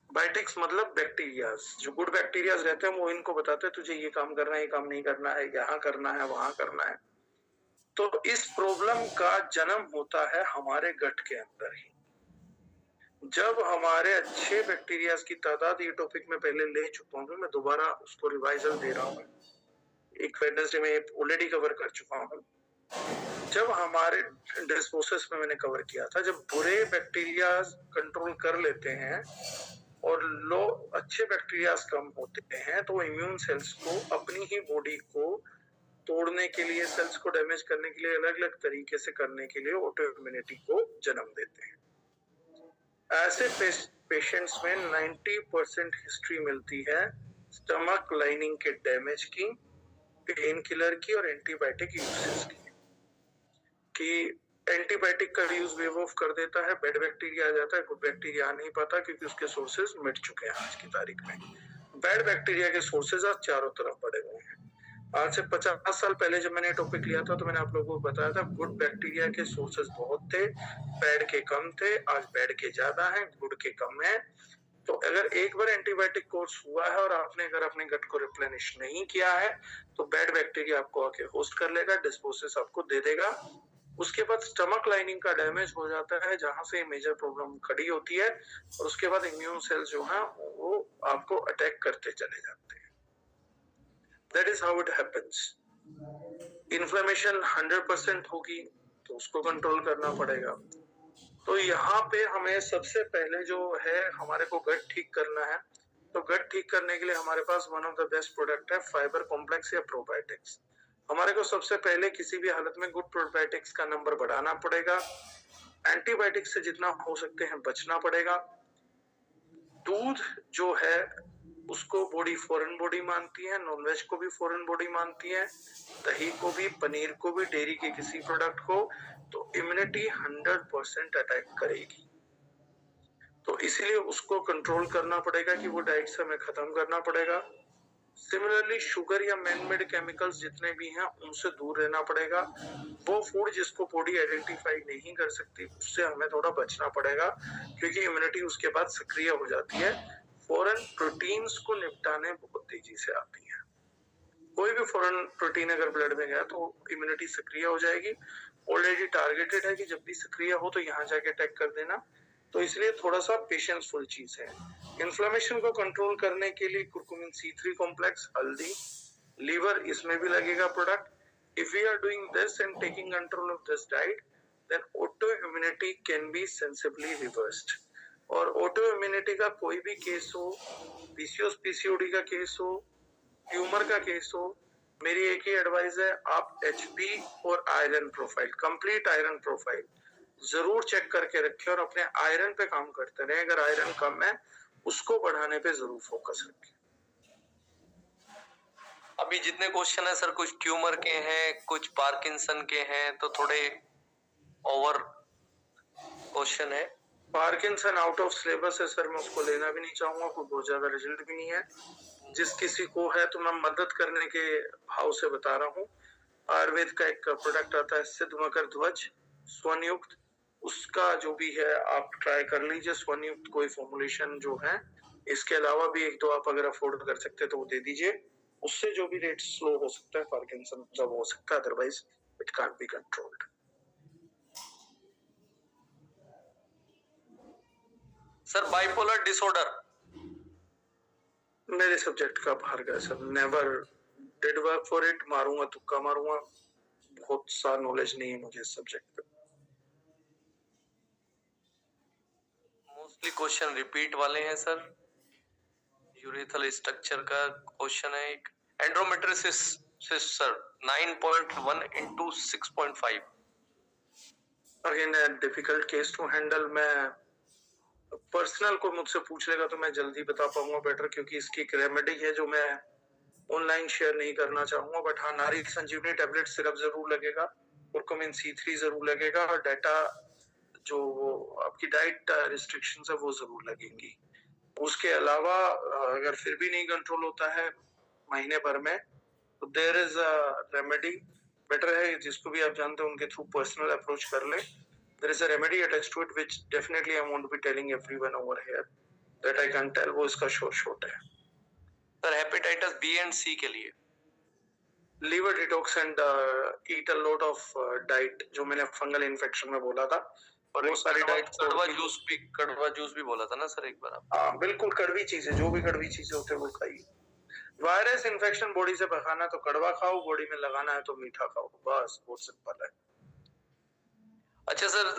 बायोटिक्स मतलब बैक्टीरियाज, जो गुड बैक्टीरियाज रहते हैं वो इनको बताते हैं तुझे ये काम करना है, ये काम नहीं करना है, यहाँ करना है, वहां करना है। तो इस प्रॉब्लम का जन्म होता है हमारे गट के अंदर ही। जब हमारे अच्छे बैक्टीरियाज की तादाद, ये टॉपिक में पहले ले चुका हूँ, मैं दोबारा उसको रिवाइजल दे रहा हूँ, एक वेडनेसडे में ऑलरेडी कवर कर चुका हूँ। जब हमारे डिस्पोसेस में मैंने कवर किया था, जब बुरे बैक्टीरियाज कंट्रोल कर लेते हैं और अच्छे बैक्टीरियाज कम होते हैं, तो इम्यून सेल्स को अपनी ही बॉडी को तोड़ने के लिए, सेल्स को डैमेज करने के लिए, अलग अलग तरीके से करने के लिए ऑटो इम्यूनिटी को जन्म देते हैं। ऐसे पेशेंट्स में 90% हिस्ट्री मिलती है स्टमक लाइनिंग के डैमेज की, पेन किलर की और एंटीबायोटिक यूसेज की। कि एंटीबायोटिक का यूज वेव ऑफ कर देता है, बैड बैक्टीरिया आ जाता है, गुड बैक्टीरिया आ नहीं पाता क्योंकि उसके सोर्सेज मिट चुके हैं आज की तारीख में। बैड बैक्टीरिया के सोर्सेज आज चारों तरफ पड़े हुए हैं। आज से 50 साल पहले जब मैंने टॉपिक लिया था तो मैंने आप लोगों को बताया था गुड बैक्टीरिया के सोर्सेज बहुत थे, बैड के कम थे। आज बैड के ज्यादा हैं, गुड के कम है। तो अगर एक बार एंटीबायोटिक कोर्स हुआ है और आपने अगर अपने गट को रिप्लेनिश नहीं किया है तो बैड बैक्टीरिया आपको आके होस्ट कर लेगा, डिस्पोसेस आपको दे देगा। उसके बाद स्टमक लाइनिंग का डैमेज हो जाता है, जहां से मेजर प्रॉब्लम खड़ी होती है, और उसके बाद इम्यून सेल्स जो हैं वो आपको अटैक करते चले जाते हैं। That is how it happens. Inflammation 100% होगी तो उसको कंट्रोल करना पड़ेगा। तो यहाँ पे हमें सबसे पहले जो है, हमारे को गट ठीक करना है। तो गट ठीक करने के लिए हमारे पास one of the best product है फाइबर कॉम्प्लेक्स या प्रोबायोटिक्स। हमारे को सबसे पहले किसी भी हालत में गुड प्रोबायोटिक्स का नंबर बढ़ाना पड़ेगा। एंटीबायोटिक्स से जितना हो सकते हैं बचना पड़ेगा। दूध जो है उसको बॉडी फॉरेन बॉडी मानती है, नॉनवेज को भी फॉरेन बॉडी मानती है, दही को भी, पनीर को भी, डेयरी के किसी प्रोडक्ट को। तो इम्यूनिटी 100% अटैक करेगी। तो इसीलिए उसको कंट्रोल करना पड़ेगा कि वो डाइट से हमें खत्म करना पड़ेगा। सिमिलरली शुगर या मैन-मेड केमिकल्स जितने भी हैं उनसे दूर रहना पड़ेगा। वो फूड जिसको बॉडी आइडेंटिफाई नहीं कर सकती उससे हमें थोड़ा बचना पड़ेगा, क्योंकि इम्यूनिटी उसके बाद सक्रिय हो जाती है। फॉरेन प्रोटीन्स को निपटाने बहुत तेजी से आती है। कोई भी फॉरेन प्रोटीन अगर ब्लड में गया तो इम्यूनिटी सक्रिय हो जाएगी। ऑलरेडी टारगेटेड है कि जब भी सक्रिय हो तो यहाँ जाके अटैक कर देना। तो इसलिए थोड़ा सा पेशेंसफुल चीज है। इन्फ्लेमेशन को कंट्रोल करने के लिए कुरकुमिन C3 कॉम्प्लेक्स, हल्दी, लीवर, इसमें भी लगेगा product. If we are doing this and taking control of this diet, then autoimmunity can be sensibly reversed. और ऑटो इम्यूनिटी का कोई भी केस हो, पीसीओएस पीसीओडी का केस हो, ट्यूमर का केस हो, मेरी एक ही एडवाइस है, आप HP और iron profile, complete iron profile जरूर चेक करके रखें और अपने आयरन पे काम करते रहे। अगर आयरन कम है उसको बढ़ाने पे जरूर फोकस रखें। अभी जितने क्वेश्चन है सर, कुछ ट्यूमर के हैं, कुछ पार्किंसन के हैं, तो थोड़े ओवर क्वेश्चन है। पार्किंसन आउट ऑफ सिलेबस है सर, मैं उसको लेना भी नहीं चाहूंगा, कोई बहुत ज्यादा रिजल्ट भी नहीं है। जिस किसी को है तो मैं मदद करने के भाव से बता रहा हूँ। आयुर्वेद का एक प्रोडक्ट आता है सिद्ध मकर ध्वज स्वनियुक्त, उसका जो भी है आप ट्राई कर लीजिए, स्वनियुक्त कोई फॉर्मुलेशन जो है। इसके अलावा भी एक दो आप अगर अफोर्ड कर सकते तो वो दे दीजिए। उससे जो भी रेट स्लो हो सकता है पार्किंसन का हो सकता है, otherwise it can't be controlled. Sir bipolar disorder, मेरे सब्जेक्ट का बाहर गया sir, never did work for it, मारूंगा तुक्का मारूंगा, बहुत सा नॉलेज नहीं है मुझे इस सब्जेक्ट पे। मोस्टली क्वेश्चन रिपीट वाले हैं सर। यूरेथ्रल स्ट्रक्चर का क्वेश्चन है एक। Endometriosis sir 9.1 into 6.5। Again difficult case to handle. मैं पर्सनल को मुझसे पूछ लेगा तो मैं जल्दी बता पाऊंगा बेटर, क्योंकि इसकी एक रेमेडी है जो मैं ऑनलाइन शेयर नहीं करना चाहूंगा। बट हाँ, नारी संजीवनी टैबलेट सिरप जरूर लगेगा, कुरकुमिन C3 जरूर लगेगा, और डाटा जो आपकी डाइट रिस्ट्रिक्शंस है वो जरूर लगेंगी। उसके अलावा अगर फिर भी नहीं कंट्रोल होता है महीने भर में, तो there is a remedy. Better है जिसको भी आप जानते हो उनके थ्रू पर्सनल अप्रोच कर ले। There is a remedy attached to it which definitely I won't be telling everyone over here that I can tell. वो इसका शॉर्ट है sir hepatitis B and C के लिए liver detox and eat a lot of diet, जो मैंने fungal infection में बोला था। और वो सारी डाइट कड़वा जूस भी बोला था ना सर एक बार आप। हाँ बिल्कुल, कड़वी चीजें, जो भी कड़वी चीजें होते हैं वो खाइए। वायरस इन्फेक्शन बॉडी से भगाना तो कड़वा खाओ, बॉडी में लगाना है तो मीठा खाओ, बस बहुत सिंपल है। अच्छा सर,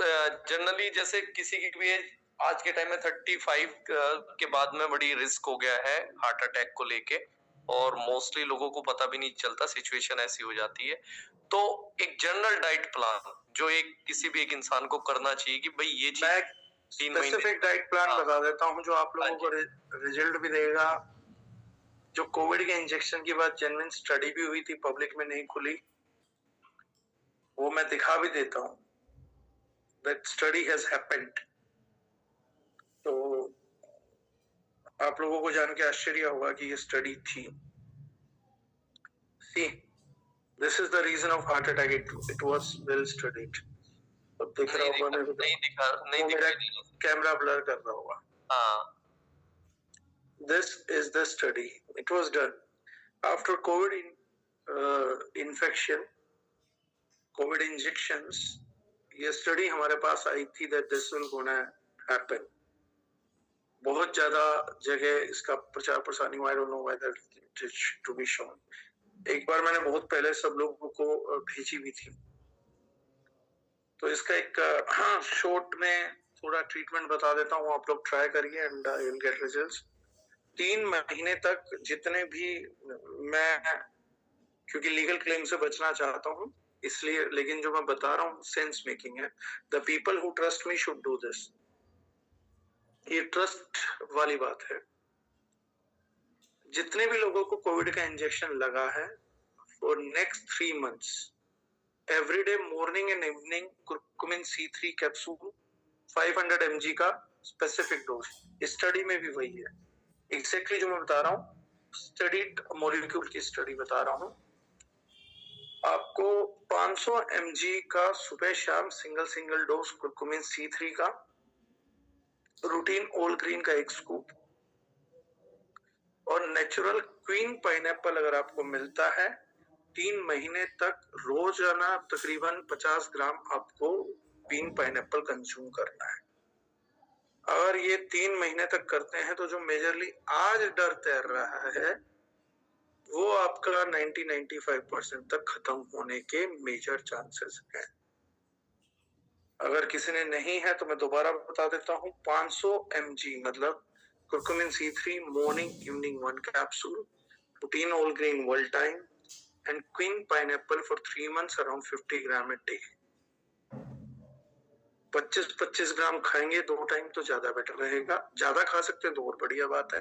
जनरली जैसे किसी की भी एज आज के टाइम में 35 के बाद में बड़ी रिस्क हो गया है हार्ट अटैक को लेके, और मोस्टली लोगों को पता भी नहीं चलता, सिचुएशन ऐसी हो जाती है। तो एक जनरल डाइट प्लान जो एक किसी भी एक इंसान को करना चाहिए कि भाई ये चीज 3 महीने स्पेसिफिक डाइट प्लान बता देता हूँ जो आप लोगों को रिजल्ट भी देगा। जो कोविड के इंजेक्शन की बात जेन्युइन स्टडी भी हुई थी, पब्लिक में नहीं खुली, वो मैं दिखा भी देता हूँ। That study has happened। तो आप लोगों को जान के आश्चर्य होगा कि ये स्टडी थी। See, this is the reason of heart attack. It was well studied। अब दिख रहा होगा नहीं दिखा कैमरा ब्लर कर रहा होगा। हाँ। This is the study. It was done after COVID infection, COVID injections। ये स्टडी हमारे पास आई थी that this will gonna happen। बहुत ज्यादा जगह इसका प्रचार प्रसार नहीं हुआ। I don't know whether it is to be shown। एक बार मैंने बहुत पहले सब लोगों को भेजी भी थी। तो इसका एक शॉर्ट में थोड़ा ट्रीटमेंट बता देता हूँ, आप लोग ट्राई करिए and you will get results. 3 महीने तक जितने भी, मैं क्योंकि लीगल क्लेम से बचना चाहता हूँ इसलिए, लेकिन जो मैं बता रहा हूँ सेंस मेकिंग है। The people who trust me should do this. ये ट्रस्ट वाली बात है। जितने भी लोगों को कोविड का इंजेक्शन लगा है, for next 3 months every day morning and evening curcumin C3 capsule 500 mg का स्पेसिफिक डोज। स्टडी में भी वही है एग्जैक्टली जो मैं बता रहा हूँ, स्टडीड मॉलिक्यूल की स्टडी बता रहा हूँ। आपको 500 mg का सुबह शाम सिंगल डोज कुरकुमिन C3 का, रूटीन ऑल ग्रीन का 1 स्कूप, और नेचुरल क्वीन पाइनएप्पल अगर आपको मिलता है 3 महीने तक रोजाना तकरीबन 50 ग्राम आपको क्वीन पाइनएप्पल कंज्यूम करना है। अगर ये 3 महीने तक करते हैं तो जो मेजरली आज डर तैर रहा है वो आपका 90-95% तक खत्म होने के मेजर चांसेस हैं। अगर किसी ने नहीं है तो मैं दोबारा बता देता हूँ, 500 mg मतलब curcumin C3 morning evening 1 capsule, routine all green world time and queen pineapple for 3 months around 50 gram a day. 25-25 ग्राम खाएंगे 2 टाइम तो ज्यादा बेटर रहेगा। ज्यादा खा सकते हैं तो और बढ़िया बात है,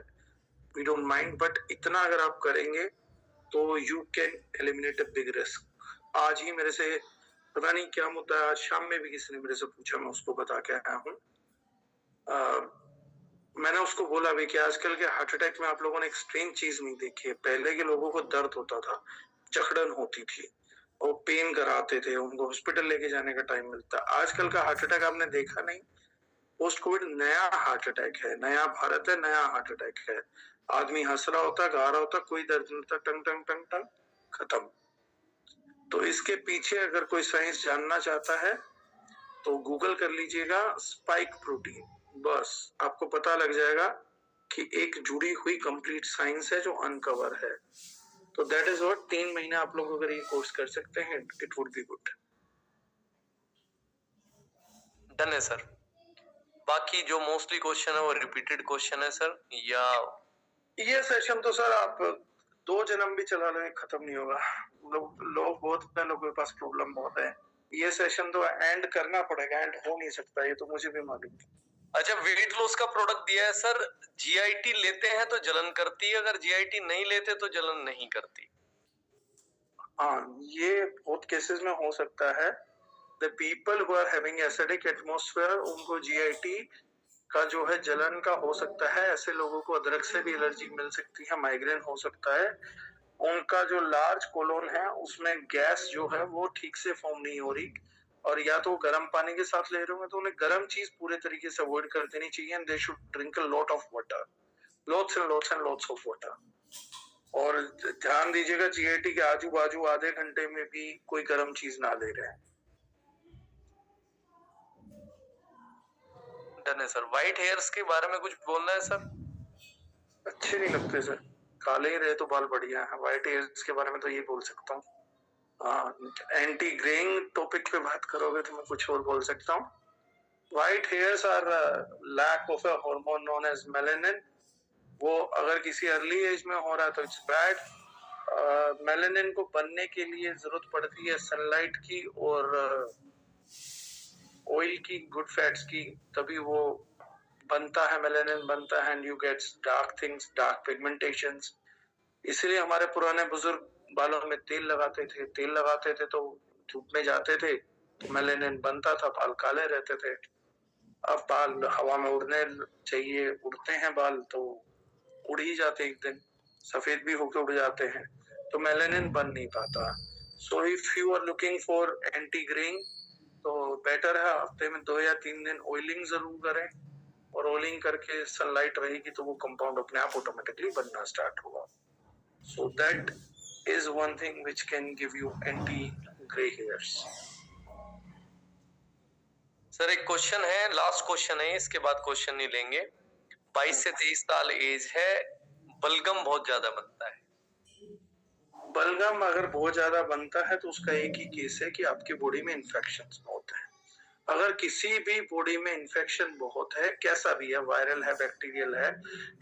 वी डोंट माइंड, बट इतना अगर आप करेंगे तो you can eliminate a big risk. आज ही मेरे से पता नहीं क्या मुद्दा है, आज शाम में भी किसी ने मेरे से पूछा, मैं उसको बता के आया हूँ। मैंने उसको बोला भी कि आजकल के हार्ट अटैक में आप लोगों ने एक स्ट्रेंज चीज नहीं देखी है। पहले के लोगों को दर्द होता था, जकड़न होती थी, वो पेन कराते थे, उनको हॉस्पिटल लेके जाने का टाइम मिलता। आजकल का हार्ट अटैक आपने देखा नहीं, पोस्ट कोविड नया हार्ट अटैक है, नया भारत है, नया हार्ट अटैक है। आदमी हंस रहा होता, गा रहा होता, कोई दर्द नहीं होता, टंग टंग टंग टंग खत्म। तो इसके पीछे अगर कोई साइंस जानना चाहता है तो गूगल कर लीजिएगा स्पाइक प्रोटीन, बस आपको पता लग जाएगा कि एक जुड़ी हुई कंप्लीट साइंस है जो अनकवर है। तो दैट इज व्हाट 3 महीने आप लोग अगर ये कोर्स कर सकते हैं, it would be good. Done है सर। बाकी जो मोस्टली क्वेश्चन है वो रिपीटेड क्वेश्चन है सर, या ये सेशन तो सर आप 2 जन्म भी चला लें खत्म नहीं होगा। लोग बहुत है, लोगों के पास प्रॉब्लम बहुत है। ये सेशन तो एंड करना पड़ेगा, एंड हो नहीं सकता, ये तो मुझे भी मालूम है। अच्छा, वेट लॉस का प्रोडक्ट दिया है सर, जीआईटी लेते हैं तो जलन करती है, अगर जीआईटी नहीं लेते तो जलन नहीं करती। हाँ, ये बहुत केसेस में हो सकता है। The people who are having acidic atmosphere, उनको जीआईटी का जो है जलन का हो सकता है। ऐसे लोगों को अदरक से भी एलर्जी मिल सकती है, माइग्रेन हो सकता है। उनका जो लार्ज कोलोन है उसमें गैस जो है वो ठीक से फॉर्म नहीं हो रही, और या तो गर्म पानी के साथ ले रहे होंगे तो उन्हें गर्म चीज पूरे तरीके से अवॉइड कर देनी चाहिए। And they should drink a lot of water, lots and lots and lots of water. और ध्यान दीजिएगा जीआईटी के आजू बाजू आधे घंटे में भी कोई गर्म चीज ना ले रहे हैं। डन है सर। व्हाइट हेयर्स के बारे में कुछ बोलना है सर? अच्छे नहीं लगते सर, काले ही रहे तो बाल बढ़िया है। व्हाइट हेयर्स के बारे में तो ये बोल सकता हूँ। एंटी ग्रेइंग टॉपिक पे बात करोगे तो मैं कुछ और बोल सकता हूँ। White hairs are lack of a hormone known as melanin. वो अगर किसी अर्ली एज में हो रहा है तो इट्स बैड। मेलानिन को बनने के लिए जरूरत पड़ती है सनलाइट की और ऑयल की, गुड फैट्स की, तभी वो बनता है, मेलानिन बनता है। And you gets dark things, dark pigmentations. इसलिए हमारे पुराने बुजुर्ग बालों में तेल लगाते थे, तेल लगाते थे तो धूप में जाते थे तो मेलानिन बनता था, बाल काले रहते थे। अब बाल हवा में उड़ने चाहिए, उड़ते हैं बाल तो उड़ ही जाते, एक दिन सफेद भी होकर उड़ जाते हैं, तो मेलानिन बन नहीं पाता। So if you are looking for anti greying तो बेटर है हफ्ते में 2 या 3 दिन ऑयलिंग जरूर करें, और ऑयलिंग करके सनलाइट रहेगी तो वो कंपाउंड अपने आप ऑटोमेटिकली बनना स्टार्ट होगा। So that is one thing which can give you anti-gray hairs. Sir एक क्वेश्चन है, लास्ट क्वेश्चन है, इसके बाद क्वेश्चन नहीं लेंगे। 22 से 23 साल एज है, बलगम बहुत ज्यादा बनता है। बलगम अगर बहुत ज्यादा बनता है तो उसका एक ही केस है कि आपकी बॉडी में इन्फेक्शन बहुत है। अगर किसी भी बॉडी में इन्फेक्शन बहुत है, कैसा भी है, वायरल है, बैक्टीरियल है,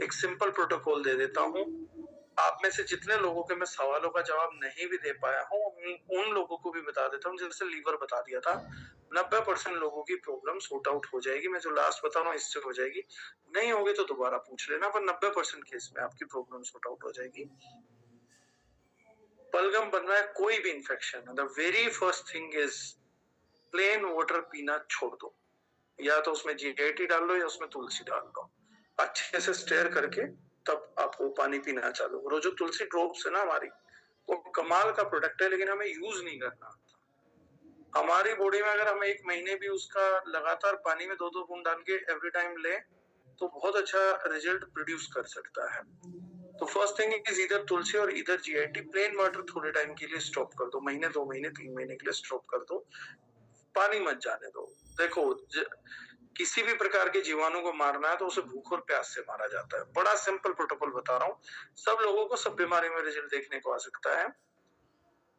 एक सिंपल प्रोटोकॉल दे देता हूँ। आप में से जितने लोगों के मैं सवालों का जवाब नहीं भी दे पाया हूँ, उन लोगों को भी बता देता हूँ। जैसे लीवर बता दिया था, 90% लोगों की प्रॉब्लम सॉर्ट आउट हो जाएगी। मैं जो लास्ट बता रहा हूँ इससे हो जाएगी, नहीं होगी तो दोबारा पूछ लेना, पर 90% केस में आपकी प्रॉब्लम सॉर्ट आउट हो जाएगी। बलगम बन रहा है, कोई भी infection, the very first thing is plain water पीना छोड़ दो, या तो उसमें जीआईटी डाल लो या उसमें तुलसी डाल लो, अच्छे से स्टेयर करके तब आप वो पानी पीना चालू करो। जो तुलसी ड्रॉप्स है ना हमारी, वो कमाल का प्रोडक्ट है, लेकिन हमें यूज नहीं करना। हमारी बॉडी में अगर हम 1 महीने भी उसका लगातार पानी में 2-2 बूंद डाल के एवरी टाइम ले तो बहुत अच्छा रिजल्ट प्रोड्यूस कर सकता है। तो फर्स्ट थिंग इज इधर तुलसी और इधर जीआईटी। प्लेन वाटर थोड़े टाइम के लिए स्टॉप कर दो, महीने, 2 महीने, 3 महीने के लिए स्टॉप कर दो, पानी मत जाने दो। देखो किसी भी प्रकार के जीवाणु को मारना है तो उसे भूख और प्यास से मारा जाता है। बड़ा सिंपल प्रोटोकॉल बता रहा हूँ, सब लोगों को सब बीमारी में रिजल्ट देखने को आ सकता है।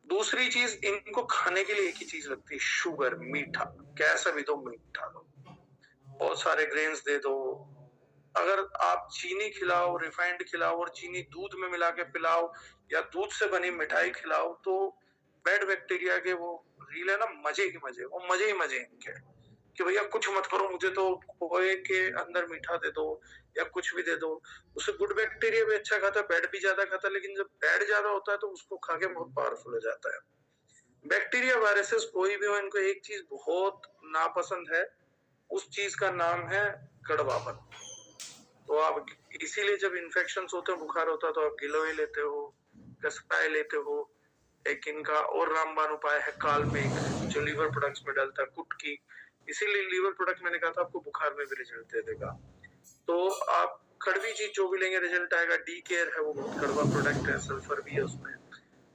दूसरी चीज, इनको खाने के लिए एक ही चीज लगती है, शुगर, मीठा। कैसा भी दो, मीठा दो, बहुत सारे ग्रेन्स दे दो। अगर आप चीनी खिलाओ, रिफाइंड खिलाओ और चीनी दूध में मिला के पिलाओ, या दूध से बनी मिठाई खिलाओ, तो बैड बैक्टीरिया के वो रील है ना, मजे ही मजे, वो मजे ही मजे इनके, कि भैया कुछ मत करो, मुझे तो खोए के अंदर मीठा दे दो या कुछ भी दे दो। उससे गुड बैक्टीरिया भी अच्छा खाता है, बैड भी ज्यादा खाता है, लेकिन जब बैड ज्यादा होता है तो उसको खा के बहुत पावरफुल हो जाता है। बैक्टीरिया, वायरसेस कोई भी हो, इनको एक चीज बहुत नापसंद है, उस चीज का नाम है कड़वापन। तो आप इसीलिए जब इन्फेक्शन होते हैं, बुखार होता है, तो आप गिलोय लेते हो, कसाय लेते हो। एक इनका और रामबाण उपाय है कालमेघ, जो लीवर प्रोडक्ट्स में डलता है, कुटकी। इसीलिए लीवर प्रोडक्ट मैंने कहा था आपको बुखार में भी रिजल्ट दे देगा। तो आप कड़वी चीज जो भी लेंगे रिजल्ट आएगा। डी केयर है, वो बहुत कड़वा प्रोडक्ट है, सल्फर भी है उसमें,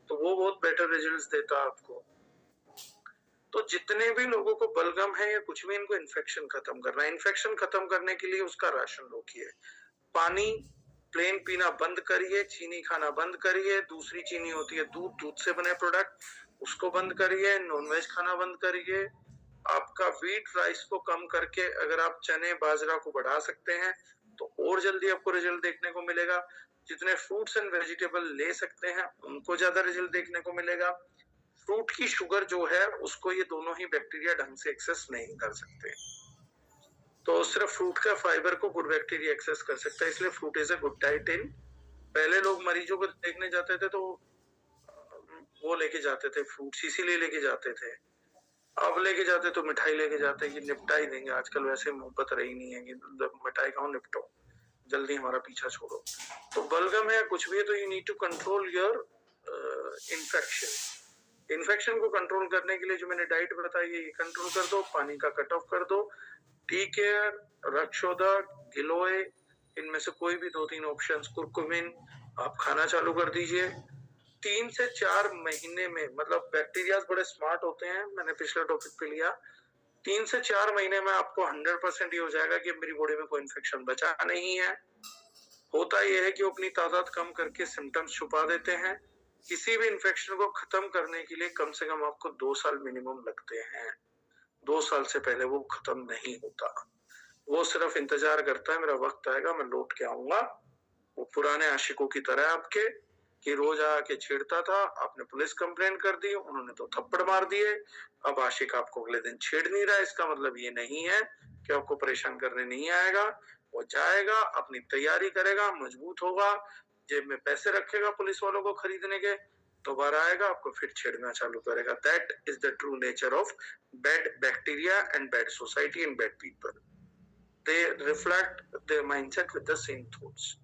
तो वो बहुत बेटर रिजल्ट्स देता है आपको। तो जितने भी लोगों को बलगम है या कुछ भी, इनको इन्फेक्शन खत्म करना है। इन्फेक्शन खत्म करने के लिए उसका राशन रोकिए। पानी प्लेन पीना बंद करिए, चीनी खाना बंद करिए, दूसरी चीनी होती है दूध, दूध से बने प्रोडक्ट, उसको बंद करिए, नॉनवेज खाना बंद करिए। आपका व्हीट राइस को कम करके अगर आप चने बाजरा को बढ़ा सकते हैं तो और जल्दी आपको रिजल्ट देखने को मिलेगा। जितने फ्रूट्स एंड वेजिटेबल ले सकते हैं उनको ज्यादा रिजल्ट देखने को मिलेगा। फ्रूट की शुगर जो है उसको ये दोनों ही बैक्टीरिया ढंग से एक्सेस नहीं कर सकते, तो सिर्फ फ्रूट का फाइबर को गुड बैक्टीरिया एक्सेस कर सकता है, इसलिए fruit is a good diet in. पहले लोग मरीजों को देखने जाते थे तो वो लेके जाते थे फ्रूट्स, इसीलिए लेके जाते थे। अब लेके जाते तो मिठाई लेके जाते कि निपटा ही देंगे, आजकल वैसे मोहब्बत रही नहीं है कि मिठाई खाओ निपटो, जल्दी हमारा पीछा छोड़ो। तो बलगम है कुछ भी है तो you need to control your infection को कंट्रोल करने के लिए जो मैंने डाइट बताई है ये कंट्रोल कर दो, पानी का कट ऑफ कर दो, टी केयर, रक्षोदक, गिलोय, इनमें से कोई भी 2-3 ऑप्शंस, कुरकुमिन आप खाना चालू कर दीजिए। 3 से 4 महीने में, मतलब बैक्टीरिया बड़े स्मार्ट होते हैं, मैंने पिछले टॉपिक पे लिया, 3 से 4 महीने में आपको 100% ये हो जाएगा कि मेरी बॉडी में कोई इन्फेक्शन बचा नहीं है। होता यह है कि वो अपनी तादाद कम करके सिम्टम्स छुपा देते हैं। किसी भी इन्फेक्शन को खत्म करने के लिए कम से कम आपको 2 साल मिनिमम लगते हैं। 2 साल से पहले वो खत्म नहीं होता, वो सिर्फ इंतजार करता है मेरा वक्त आएगा मैं लौट के आऊंगा। वो पुराने आशिकों की तरह आपके कि रोज आके छेड़ता था, आपने पुलिस कंप्लेंट कर दी, उन्होंने तो थप्पड़ मार दिए, अब आशिक आपको अगले दिन छेड़ नहीं रहा। इसका मतलब ये नहीं है कि आपको परेशान करने नहीं आएगा, वो जाएगा, अपनी तैयारी करेगा, मजबूत होगा, जेब में पैसे रखेगा पुलिस वालों को खरीदने के, दोबारा आएगा आपको फिर छेड़ना चालू करेगा। That is the true nature of bad bacteria and bad society and bad people, they reflect there mindset with the same thoughts.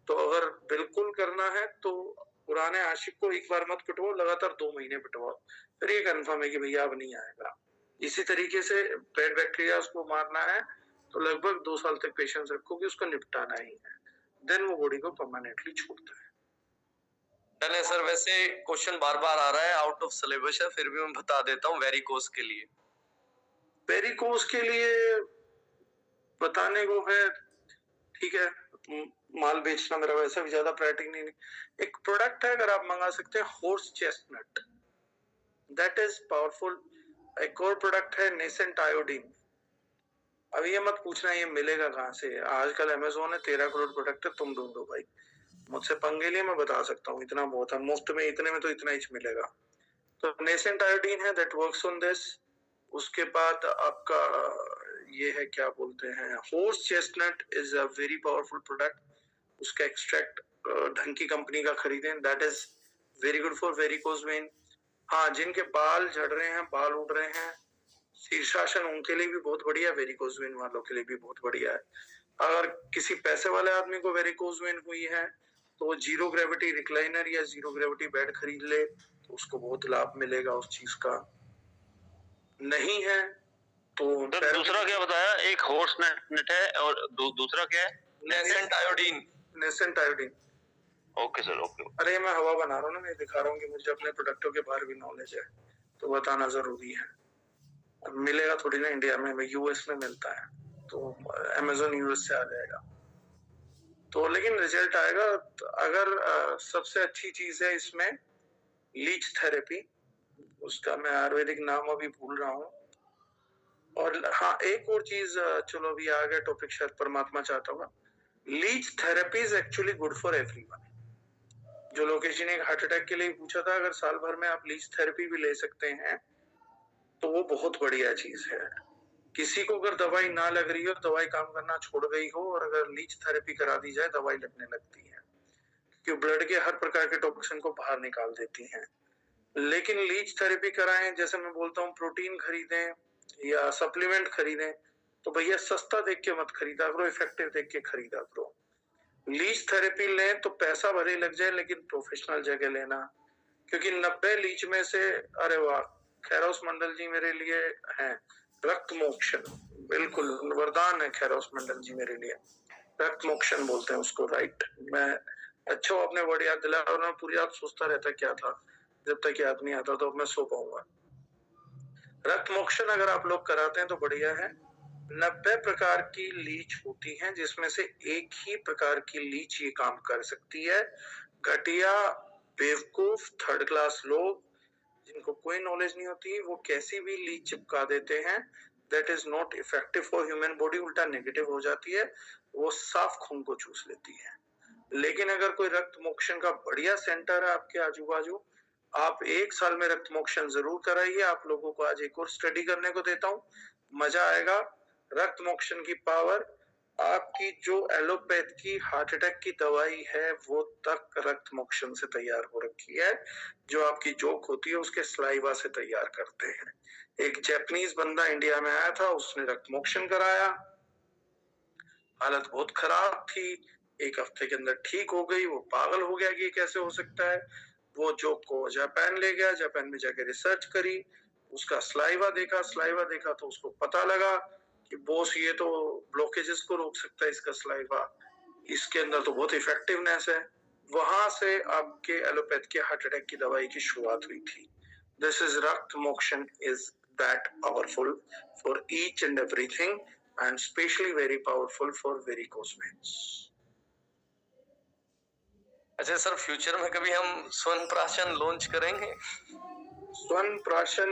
तो अगर बिल्कुल करना है तो पुराने आशिक को एक बार मत पिटवाओ, लगातार 2 महीने पिटवाओ, फिर ये कंफर्म है कि भैया अब नहीं आएगा। इसी तरीके से बैड बैक्टीरिया को मारना है तो लगभग 2 साल तक पेशेंस रखो कि उसको निपटाना ही है, देन वो बॉडी को परमानेंटली छोड़ता है। डन है सर। वैसे क्वेश्चन बार बार आ रहा है, आउट ऑफ सिलेबस है, फिर भी मैं बता देता हूँ। वेरिकोस के लिए, वेरिकोस के लिए बताने को है, ठीक है, माल बेचना मेरा वैसे भी ज्यादा प्रायोरिटी नहीं। एक प्रोडक्ट है अगर आप मंगा सकते हैं, horse chestnut, that is powerful. एक और प्रोडक्ट है नेसेंट आयोडीन। अब ये मत पूछना ये मिलेगा कहाँ से, आजकल अमेज़न है, 13 करोड़ प्रोडक्ट है, तुम ढूंढो भाई, मुझसे पंगे लिए मैं बता सकता हूँ, इतना बहुत है, मुफ्त में इतने में तो इतना ही मिलेगा। तो नेसेंट आयोडीन है, दैट वर्क्स ऑन दिस। उसके बाद आपका ये है क्या बोलते हैं, horse chestnut is a very powerful product, उसका एक्सट्रैक्ट ढंग की कंपनी का खरीदें, that is very good for varicose vein. हाँ, जिनके बाल झड़ रहे हैं, बाल उड़ रहे हैं, शीर्षासन, उनके लिए भी बहुत बढ़िया, वेरिकोज वेन वालों के लिए भी बहुत बढ़िया है। अगर किसी पैसे वाले आदमी को वेरिकोज वेन हुई है तो वो जीरो ग्रेविटी रिक्लाइनर या जीरो ग्रेविटी बेड खरीद ले तो उसको बहुत लाभ मिलेगा उस चीज का। नहीं है तो दूसरा क्या बताया, एक हॉर्स नेट है और दूसरा क्या है, nascent iodine. Nascent iodine. Okay sir, okay. अरे मैं हवा बना रहा हूँ ना, मैं दिखा रहा हूँ कि मुझे अपने प्रोडक्टों के बारे में नॉलेज है तो बताना जरूरी है। मिलेगा थोड़ी ना इंडिया में, यूएस में मिलता है तो अमेज़न यूएस से आ जाएगा तो, लेकिन रिजल्ट आएगा। अगर सबसे अच्छी चीज है इसमें लीच थेरेपी, उसका मैं आयुर्वेदिक नाम अभी भूल रहा हूँ। और हाँ, एक और चीज, चलो अभी आ गया टॉपिक, शायद परमात्मा चाहता होगा, leech therapy is actually good for everyone. जो लोकेश ने एक हार्ट अटैक के लिए पूछा था, अगर साल भर में आप लीच थेरेपी भी ले सकते हैं तो वो बहुत बढ़िया चीज है। किसी को अगर दवाई ना लग रही हो, दवाई काम करना छोड़ गई हो, और अगर लीच थेरेपी करा दी जाए दवाई लगने लगती है, क्योंकि ब्लड के हर प्रकार के टॉक्सिन को बाहर निकाल देती हैं। लेकिन लीच थेरेपी कराएं, जैसे मैं बोलता हूँ प्रोटीन खरीदें या सप्लीमेंट खरीदें तो भैया सस्ता देख के मत खरीदा करो, इफेक्टिव देख के खरीदा करो। लीच थेरेपी लें तो पैसा भले लग जाए लेकिन प्रोफेशनल जगह लेना, क्योंकि 90 लीच में से, अरे वाह, खैरोस मंडल जी मेरे लिए हैं रक्त मोक्षण, बिल्कुल वरदान है खैरोस मंडल जी मेरे लिए, रक्त मोक्षण बोलते हैं उसको, राइट। मैं अच्छा आपने वर्ड याद दिलाया, और मैं पूरी रात सोचता रहता क्या था, जब तक याद नहीं आता तो अब मैं सो पाऊंगा। रक्त मोक्षण अगर आप लोग कराते हैं तो बढ़िया है। 90 प्रकार की लीच होती हैं, जिसमें से एक ही प्रकार की लीच ये काम कर सकती है। घटिया, बेवकूफ, थर्ड क्लास लोग जिनको कोई नॉलेज नहीं होती, वो कैसी भी लीच चिपका देते हैं। That is not effective for human body, उल्टा नेगेटिव हो जाती है, वो साफ खून को चूस लेती है। लेकिन अगर कोई रक्त मोक्षण का बढ़िया सेंटर है आपके आजू बाजू, आप 1 साल में रक्त मोक्षण जरूर कराइए। आप लोगों को आज एक और स्टडी करने को देता हूँ, मजा आएगा। रक्त मोक्षण की पावर, आपकी जो एलोपैथ की हार्ट अटैक की दवाई है वो तक रक्त मोक्षण से तैयार हो रखी है। जो आपकी जोक होती है उसके स्लाइवा से तैयार करते हैं। एक जापानीज बंदा इंडिया में आया था, उसने रक्त मोक्षण कराया, हालत बहुत खराब थी, 1 हफ्ते के अंदर ठीक हो गई। वो पागल हो गया कि ये कैसे हो सकता है। वो जोक को जापान ले गया, जापान में जाके रिसर्च करी, उसका स्लाइवा देखा तो उसको पता लगा कि बॉस ये तो ब्लॉकेजेस को रोक सकता है इसका स्लाइवा, इसके अंदर तो बहुत इफेक्टिवनेस है। वहां से आपके एलोपैथ के हार्ट अटैक की दवाई की शुरुआत हुई थी। दिस इज रक्त मोक्षण is that powerful for each and everything and especially very powerful for varicose veins. अच्छा सर, फ्यूचर में कभी हम स्वर्ण प्राशन लॉन्च करेंगे? स्वर्ण प्राशन,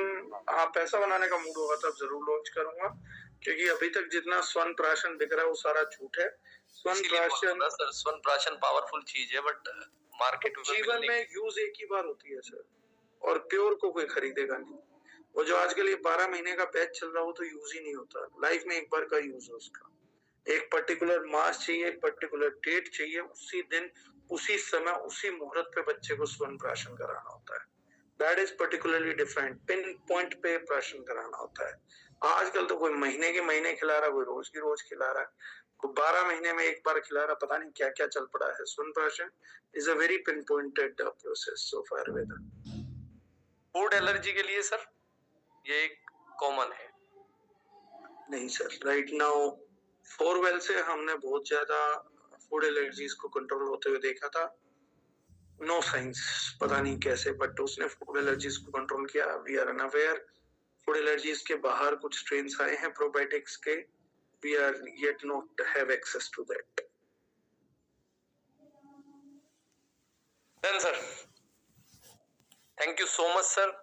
हाँ, पैसा बनाने का मूड होगा तब जरूर लॉन्च करूंगा, क्योंकि अभी तक जितना स्वर्ण प्राशन बिक रहा है वो सारा झूठ है। स्वर्ण प्राशन, सर, स्वर्ण प्राशन पावरफुल चीज है, बट मार्केट जीवन में यूज एक ही बार होती है सर, और प्योर को कोई खरीदेगा नहीं। वो जो आजकल ये 12 महीने का बैच चल रहा हो तो यूज ही नहीं होता, लाइफ में एक बार का यूज है उसका। एक पर्टिकुलर मास चाहिए, एक पर्टिकुलर डेट चाहिए, उसी दिन, उसी समय, उसी मुहूर्त पे बच्चे को स्वर्ण प्राशन कराना होता है। That is particularly different, pin point पे प्राशन कराना होता है। आजकल तो कोई महीने के महीने खिला रहा, कोई रोज की रोज खिला रहा है, कोई 12 महीने में एक बार खिला रहा, पता नहीं क्या क्या चल पड़ा है। स्वर्ण प्राशन is a very pin pointed process of Ayurveda. Food allergy के लिए सर ये एक कॉमन है? नहीं सर, राइट नाउ 4 वेल से हमने बहुत ज्यादा फूड एलर्जीज को कंट्रोल होते हुए देखा था। नो साइंस, पता नहीं कैसे, बट उसने फूड एलर्जीज को कंट्रोल किया। We are unaware. Food allergies के बाहर कुछ स्ट्रेन्स आए हैं प्रोबायोटिक्स के, we are yet not have access to that. Done sir, thank you so much sir.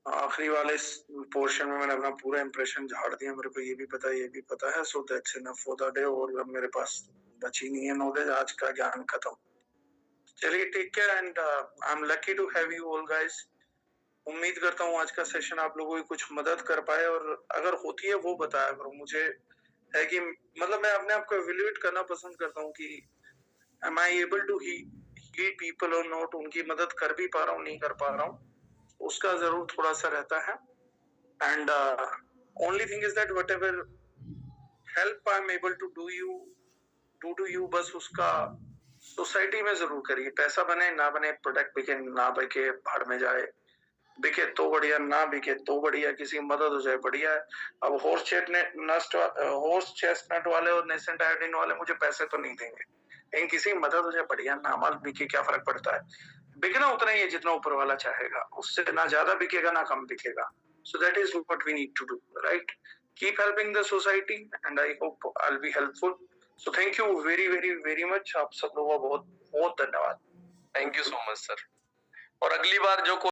आखिरी वाले पोर्शन में मैंने अपना पूरा इंप्रेशन झाड़ दिया, मेरे को ये भी पता है, so that's enough for the day. और अब मेरे पास बची नहीं है नॉलेज, आज का ज्ञान खत्म। चलिए, take care and I am lucky to have you all guys. उम्मीद करता हूँ आज का सेशन आप लोगों की कुछ मदद कर पाए, और अगर होती है वो बताया करो मुझे। है कि मतलब मैं अपने आप को एवेल्युएट करना पसंद करता हूँ कि am I able to heal people और नॉट, उनकी मदद कर भी पा रहा हूँ, नहीं कर पा रहा हूँ, उसका जरूर थोड़ा सा रहता है। And only thing is that whatever help I am able to do you, बस उसका सोसाइटी में जरूर करिए। पैसा बने ना बने, प्रोडक्ट बिके ना बिके, भाड़ में जाए, बिके तो बढ़िया, ना बिके तो बढ़िया, किसी की मदद हो जाए बढ़िया है। अब हॉर्स चेस्टनट वाले और नेसेंट आयोडीन वाले मुझे पैसे तो नहीं देंगे, लेकिन किसी की मदद हो जाए बढ़िया, ना माल बिके, क्या फर्क पड़ता है। बिकना उतना ही है जितना ऊपर वाला चाहेगा, उससे ना ज्यादा बिकेगा ना कम बिकेगा। So that is what we need to do, right? Keep helping the society and I hope I'll be helpful. So thank you very very very much. आप सब लोगों का बहुत बहुत धन्यवाद। Thank you so much sir. और अगली बार जो